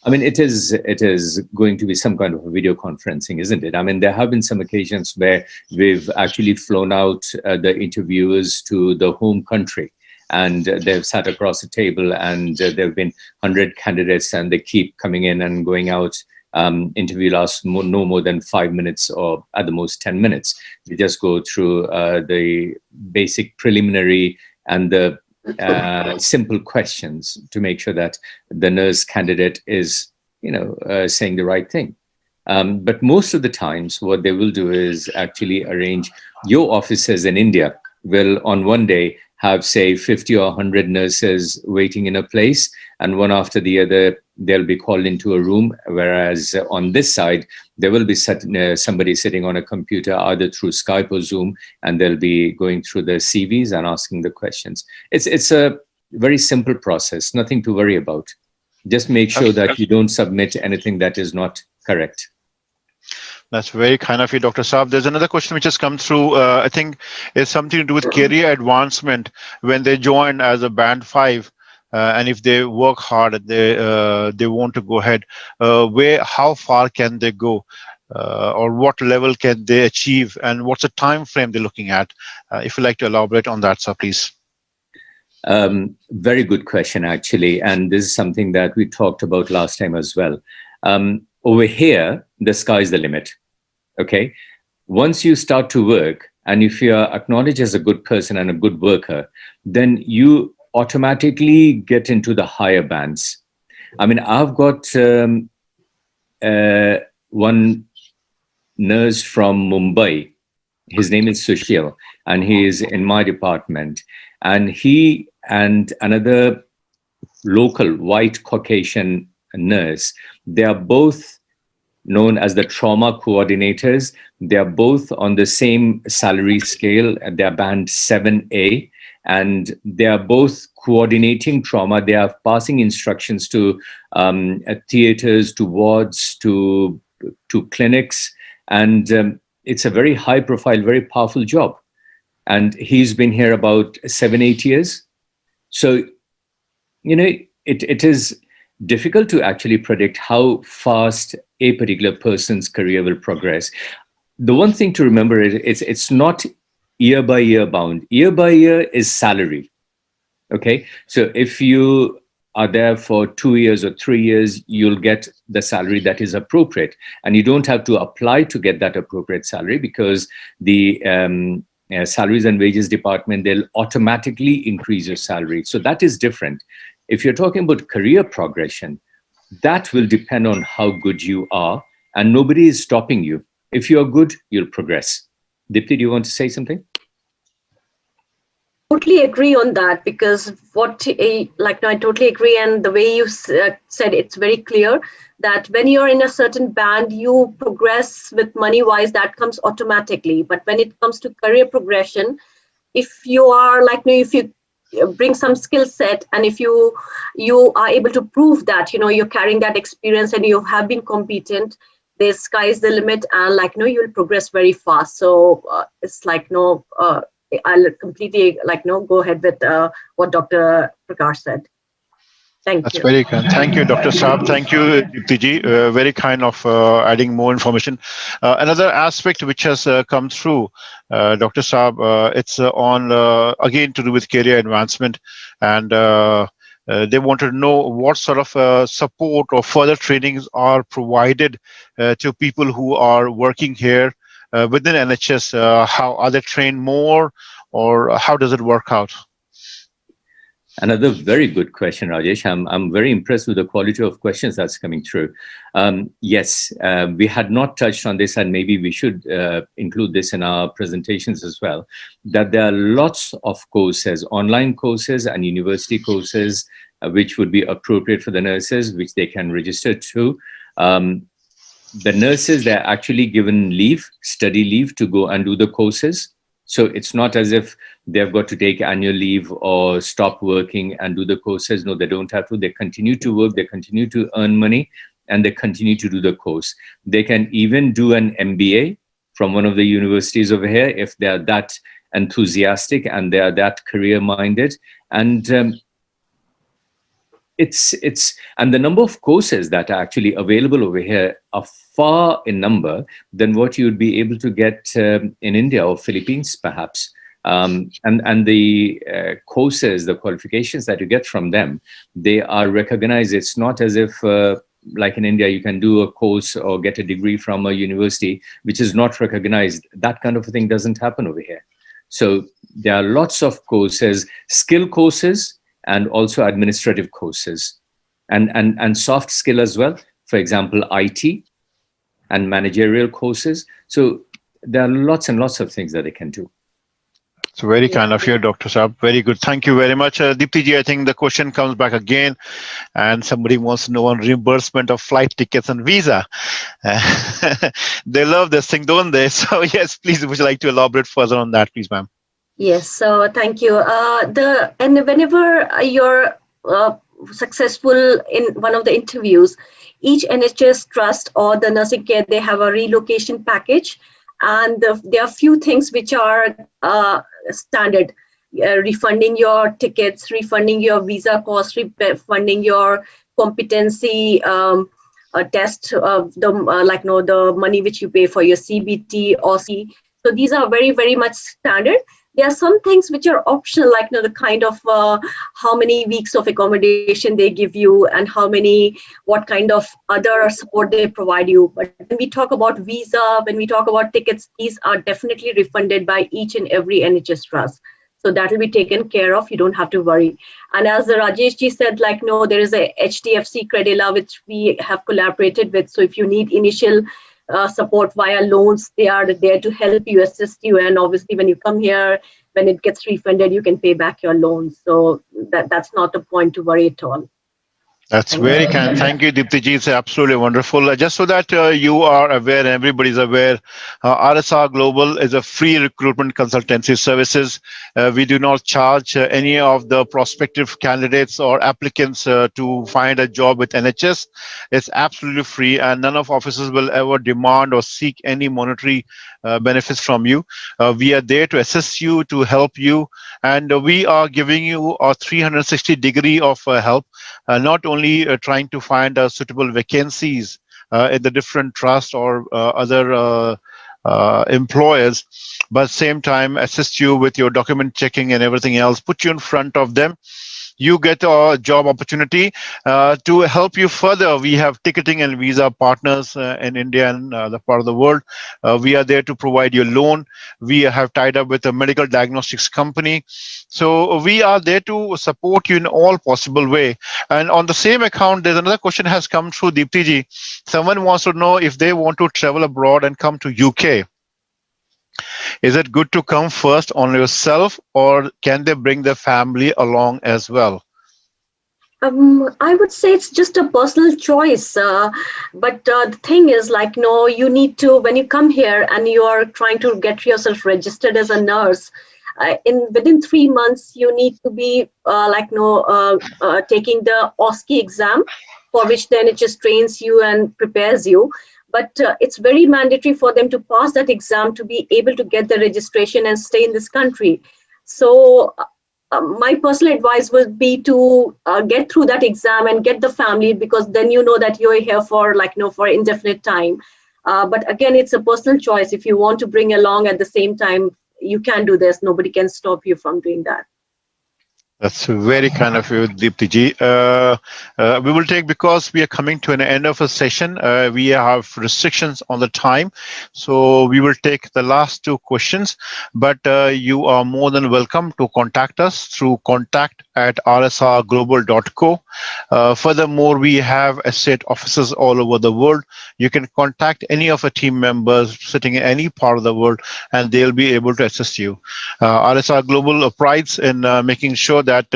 I mean, it is going to be some kind of a video conferencing, isn't it? I mean, there have been some occasions where we've actually flown out the interviewers to the home country, and they've sat across the table, and there have been 100 candidates, and they keep coming in and going out. Interview lasts no more than 5 minutes, or at the most 10 minutes. We just go through the basic preliminary and the simple questions to make sure that the nurse candidate is, saying the right thing. But most of the times, what they will do is actually arrange. Your officers in India will, on one day, have, say, 50 or 100 nurses waiting in a place, and one after the other, they'll be called into a room. Whereas on this side, there will be somebody sitting on a computer, either through Skype or Zoom, and they'll be going through the CVs and asking the questions. It's a very simple process, nothing to worry about. Just make sure that you don't submit anything that is not correct. That's very kind of you, Dr. Saab. There's another question which has come through. I think it's something to do with career advancement when they join as a band 5. And if they work hard, they want to go ahead. How far can they go, or what level can they achieve, and what's the time frame they're looking at? If you'd like to elaborate on that, sir, please. Very good question, actually. And this is something that we talked about last time as well. Over here, the sky is the limit. Okay. Once you start to work, and if you are acknowledged as a good person and a good worker, then you automatically get into the higher bands. I mean, I've got one nurse from Mumbai. His name is Sushil, and he is in my department. And he and another local white Caucasian nurse, they are both known as the trauma coordinators. They are both on the same salary scale. They are band 7A, and they are both coordinating trauma. They are passing instructions to theaters, to wards, to clinics. And it's a very high profile, very powerful job. And he's been here about 7-8 years. So, you know, it is difficult to actually predict how fast a particular person's career will progress. The one thing to remember is it's not year by year bound. Year by year is salary. Okay. So if you are there for 2 years or 3 years, you'll get the salary that is appropriate. And you don't have to apply to get that appropriate salary, because the salaries and wages department, they'll automatically increase your salary. So that is different. If you're talking about career progression, that will depend on how good you are, and nobody is stopping you. If you're good, you'll progress. Dipti, do you want to say something? Totally agree on that, because I totally agree. And the way you said, it's very clear that when you're in a certain band, you progress with money wise, that comes automatically. But when it comes to career progression, if you are if you bring some skill set, and if you are able to prove that, you're carrying that experience and you have been competent, the sky is the limit, and you'll progress very fast. So it's I'll completely go ahead with what Dr. Prakash said. Thank you. That's very kind. Thank you, Dr. Saab. Thank you, Dipti ji. Very kind of adding more information. Another aspect which has come through, Dr. Saab, it's on, again, to do with career advancement. And they wanted to know what sort of support or further trainings are provided to people who are working here within NHS. How are they trained more, or how does it work out? Another very good question, Rajesh. I'm very impressed with the quality of questions that's coming through. Yes, we had not touched on this, and maybe we should include this in our presentations as well, that there are lots of courses, online courses and university courses, which would be appropriate for the nurses, which they can register to. The nurses, they're actually given leave, study leave, to go and do the courses. So it's not as if they've got to take annual leave or stop working and do the courses. No, they don't have to. They continue to work, they continue to earn money, and they continue to do the course. They can even do an MBA from one of the universities over here if they are that enthusiastic and they are that career-minded. And and the number of courses that are actually available over here are far in number than what you would be able to get in India or Philippines, perhaps. And the courses, the qualifications that you get from them, they are recognized. It's not as if, like in India, you can do a course or get a degree from a university which is not recognized. That kind of a thing doesn't happen over here. So there are lots of courses, skill courses, and also administrative courses, and soft skill as well. For example, IT and managerial courses. So there are lots and lots of things that they can do. So very kind of you, Dr. Saab. Very good. Thank you very much. Dipti ji, I think the question comes back again, and somebody wants to know on reimbursement of flight tickets and visa. They love this thing, don't they? So yes, please, would you like to elaborate further on that, please, ma'am? Yes, so thank you. And whenever you're successful in one of the interviews, each NHS trust or the nursing care, they have a relocation package, and there are few things which are standard: refunding your tickets, refunding your visa cost, refunding your competency test, the money which you pay for your CBT or C. So these are very, very much standard. There are some things which are optional, like the kind of how many weeks of accommodation they give you and what kind of other support they provide you. But when we talk about visa, when we talk about tickets, these are definitely refunded by each and every NHS trust. So that will be taken care of. You don't have to worry. And as Rajesh ji said, there is a HDFC Credila which we have collaborated with. So if you need initial support via loans, they are there to help you, assist you, and obviously when you come here, when it gets refunded, you can pay back your loans. So that's not a point to worry at all. That's very kind. Thank you, Dipti ji. It's absolutely wonderful. Just so that you are aware, and everybody's aware, RSR Global is a free recruitment consultancy services. We do not charge any of the prospective candidates or applicants to find a job with NHS. It's absolutely free, and none of officers will ever demand or seek any monetary benefits from you. We are there to assist you, to help you, and we are giving you a 360-degree of help. Not only trying to find suitable vacancies in the different trusts or other employers, but same time assist you with your document checking and everything else, put you in front of them. You get a job opportunity to help you further. We have ticketing and visa partners in India and the part of the world. We are there to provide you a loan. We have tied up with a medical diagnostics company. So we are there to support you in all possible way. And on the same account, there's another question has come through, Dipti ji. Someone wants to know if they want to travel abroad and come to UK. Is it good to come first on yourself, or can they bring their family along as well? I would say it's just a personal choice. But the thing is, you need to, when you come here and you are trying to get yourself registered as a nurse, within 3 months, you need to be taking the OSCE exam, for which the NHS trains you and prepares you. But it's very mandatory for them to pass that exam to be able to get the registration and stay in this country. So my personal advice would be to get through that exam and get the family, because then you know that you're here for for indefinite time. But again, it's a personal choice. If you want to bring along at the same time, you can do this. Nobody can stop you from doing that. That's very kind of you, Dipti ji. We will take, because we are coming to an end of a session, we have restrictions on the time. So we will take the last 2 questions, but you are more than welcome to contact us through contact@rsrglobal.co. Furthermore, we have estate offices all over the world. You can contact any of our team members sitting in any part of the world, and they'll be able to assist you. RSR Global prides in making sure that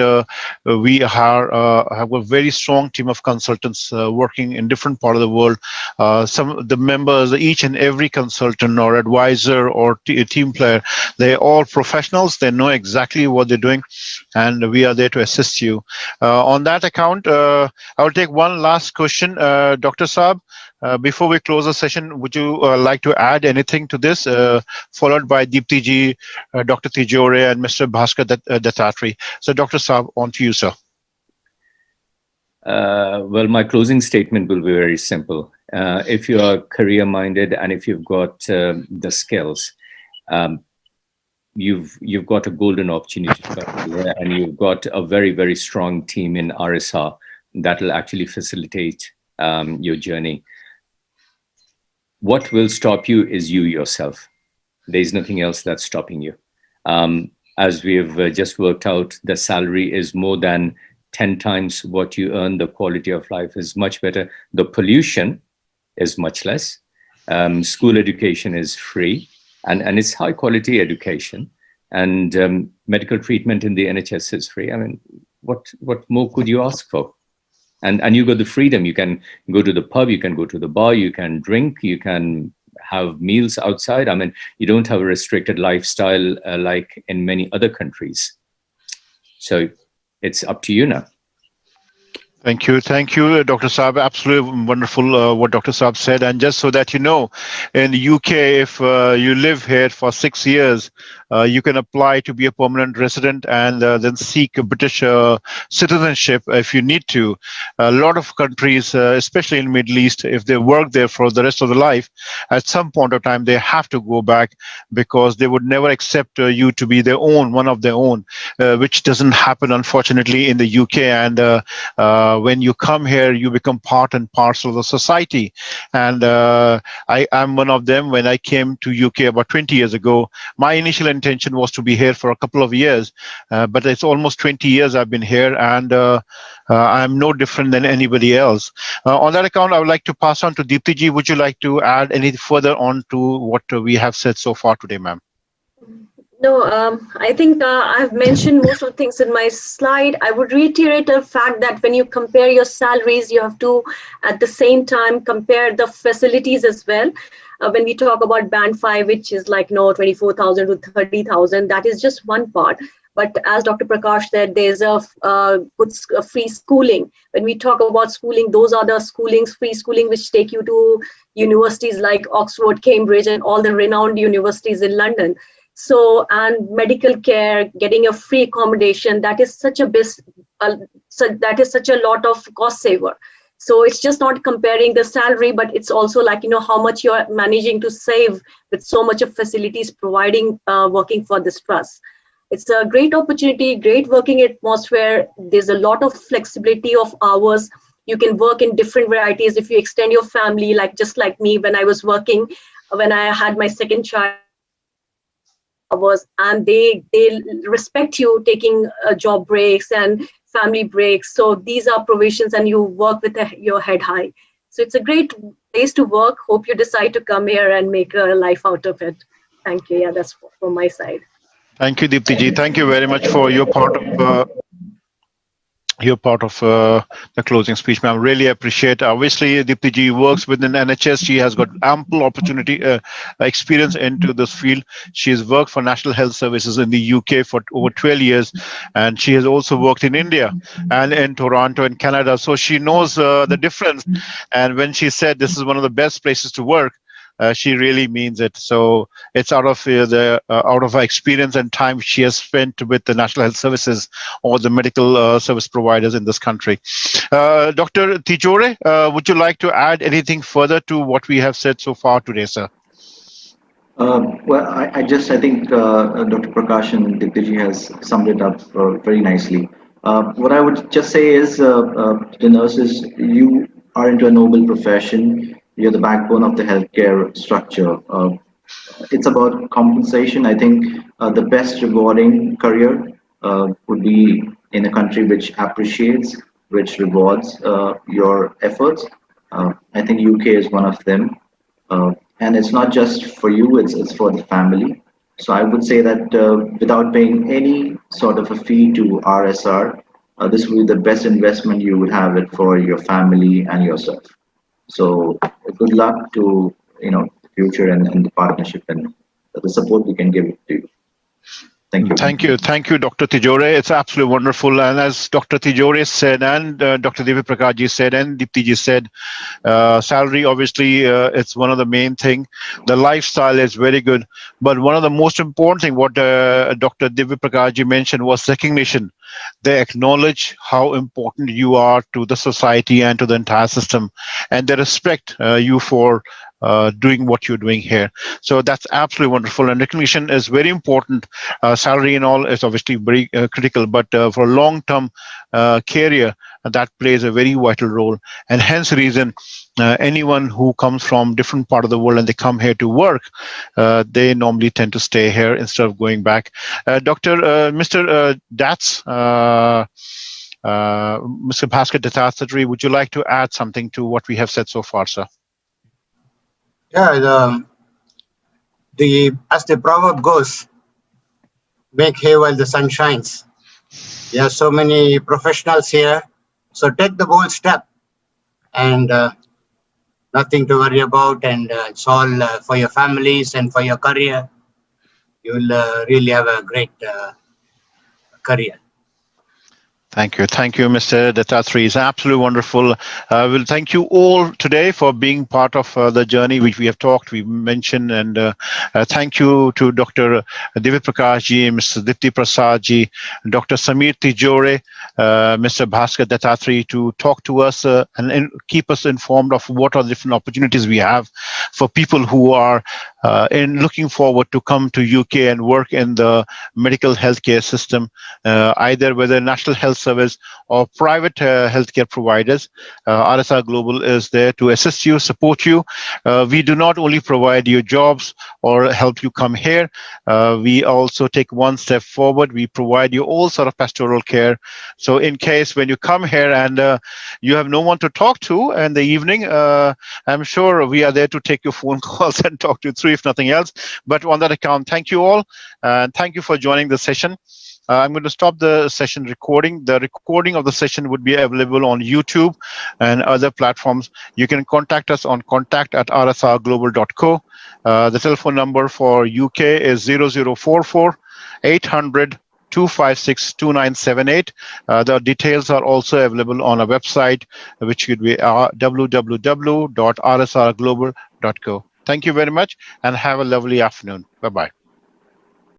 we have a very strong team of consultants working in different parts of the world. Some of the members, each and every consultant or advisor or team player, they're all professionals. They know exactly what they're doing, and we are there to assist you. On that account, I will take one last question. Dr. Saab, before we close the session, would you like to add anything to this, followed by Dipti ji, Dr. Tijore, and Mr. Bhaskar Dattatri? So, Dr. Saab, on to you, sir. Well, my closing statement will be very simple. If you are career-minded and if you've got the skills, you've got a golden opportunity to come here, and you've got a very, very strong team in RSR that will actually facilitate your journey. What will stop you is you yourself. There's nothing else that's stopping you. As we've just worked out, the salary is more than 10 times what you earn. The quality of life is much better. The pollution is much less. School education is free, and it's high quality education. And medical treatment in the NHS is free. I mean, what more could you ask for? And you got the freedom. You can go to the pub, you can go to the bar, you can drink, you can have meals outside. I mean, you don't have a restricted lifestyle like in many other countries. So it's up to you now. Thank you, Dr. Saab. Absolutely wonderful what Dr. Saab said. And just so that you know, in the UK, if you live here for 6 years, you can apply to be a permanent resident and then seek a British citizenship if you need to. A lot of countries, especially in the Middle East, if they work there for the rest of their life, at some point of time they have to go back because they would never accept you to be their own, one of their own, which doesn't happen unfortunately in the UK. And when you come here, you become part and parcel of the society. And I am one of them. When I came to UK about 20 years ago, my initial intention was to be here for a couple of years, but it's almost 20 years I've been here, and I'm no different than anybody else. On that account, I would like to pass on to Dipti ji. Would you like to add any further on to what we have said so far today, ma'am? No, I think I've mentioned most of the things in my slide. I would reiterate the fact that when you compare your salaries, you have to, at the same time, compare the facilities as well. When we talk about band 5, which is like 24,000 to 30,000, that is just one part. But as Dr. Prakash said, there's a free schooling. When we talk about schooling, those are the schoolings, free schooling, which take you to universities like Oxford, Cambridge, and all the renowned universities in London. So, and medical care, getting a free accommodation, that is such a lot of cost saver. So it's just not comparing the salary, but it's also like, how much you're managing to save with so much of facilities providing, working for this trust. It's a great opportunity, great working atmosphere. There's a lot of flexibility of hours. You can work in different varieties. If you extend your family, just like me, when I was working, when I had my second child, hours, and they respect you taking job breaks and family breaks. So these are provisions, and you work with your head high. So it's a great place to work. Hope you decide to come here and make a life out of it. Thank you. Yeah, that's from my side. Thank you, Dipti ji. Thank you very much for your part of the closing speech, ma'am. Really appreciate. Obviously, Dipti ji works within NHS. She has got ample opportunity, experience into this field. She has worked for National Health Services in the UK for over 12 years, and she has also worked in India and in Toronto and Canada. So she knows the difference. And when she said this is one of the best places to work, she really means it. So it's out of out of her experience and time she has spent with the National Health Services or the medical service providers in this country. Dr. Tijore, would you like to add anything further to what we have said so far today, sir? Well, I think Dr. Prakash and Dipti has summed it up very nicely. What I would just say is, the nurses, you are into a noble profession. You're the backbone of the healthcare structure. It's about compensation. I think the best rewarding career would be in a country which appreciates, which rewards your efforts. I think UK is one of them. And it's not just for you, it's for the family. So I would say that without paying any sort of a fee to RSR, this will be the best investment you would have it for your family and yourself. So good luck to the future and the partnership and the support we can give to you. Thank you. Thank you, Dr. Tijore. It's absolutely wonderful. And as Dr. Tijore said, and Dr. Divya Prakash ji said, and Dipti ji said, salary, obviously, it's one of the main thing. The lifestyle is very good. But one of the most important thing, what Dr. Divya Prakash ji mentioned, was recognition. They acknowledge how important you are to the society and to the entire system. And they respect you for doing what you're doing here. So that's absolutely wonderful. And recognition is very important. Salary and all is obviously very critical, but for a long-term career, that plays a very vital role. And hence the reason anyone who comes from different part of the world and they come here to work, they normally tend to stay here instead of going back. Mr. Dats, Mr. Bhaskar Dattachatri, would you like to add something to what we have said so far, sir? Yeah, as the proverb goes, make hay while the sun shines. There are so many professionals here, so take the bold step, and nothing to worry about, and it's all for your families and for your career. You will really have a great career. Thank you, Mr. Dattatri. It's absolutely wonderful. Well, thank you all today for being part of the journey which we have talked, we mentioned, and thank you to Dr. Divya Prakash ji, Mr. Dipti Prasad ji, Dr. Samir Tijore, Mr. Bhaskar Dattatri to talk to us and keep us informed of what are the different opportunities we have for people who are looking forward to come to UK and work in the medical healthcare system, either whether National Health Service or private healthcare providers. RSR Global is there to assist you, support you. We do not only provide you jobs or help you come here. We also take one step forward. We provide you all sort of pastoral care. So in case when you come here and you have no one to talk to in the evening, I'm sure we are there to take your phone calls and talk you through, if nothing else. But on that account, thank you all, and thank you for joining the session. I'm going to stop the session recording. The recording of the session would be available on YouTube and other platforms. You can contact us on contact@rsrglobal.co. The telephone number for UK is 0044 800 256 2978. The details are also available on our website, which could be www.rsrglobal.co. Thank you very much and have a lovely afternoon. Bye-bye.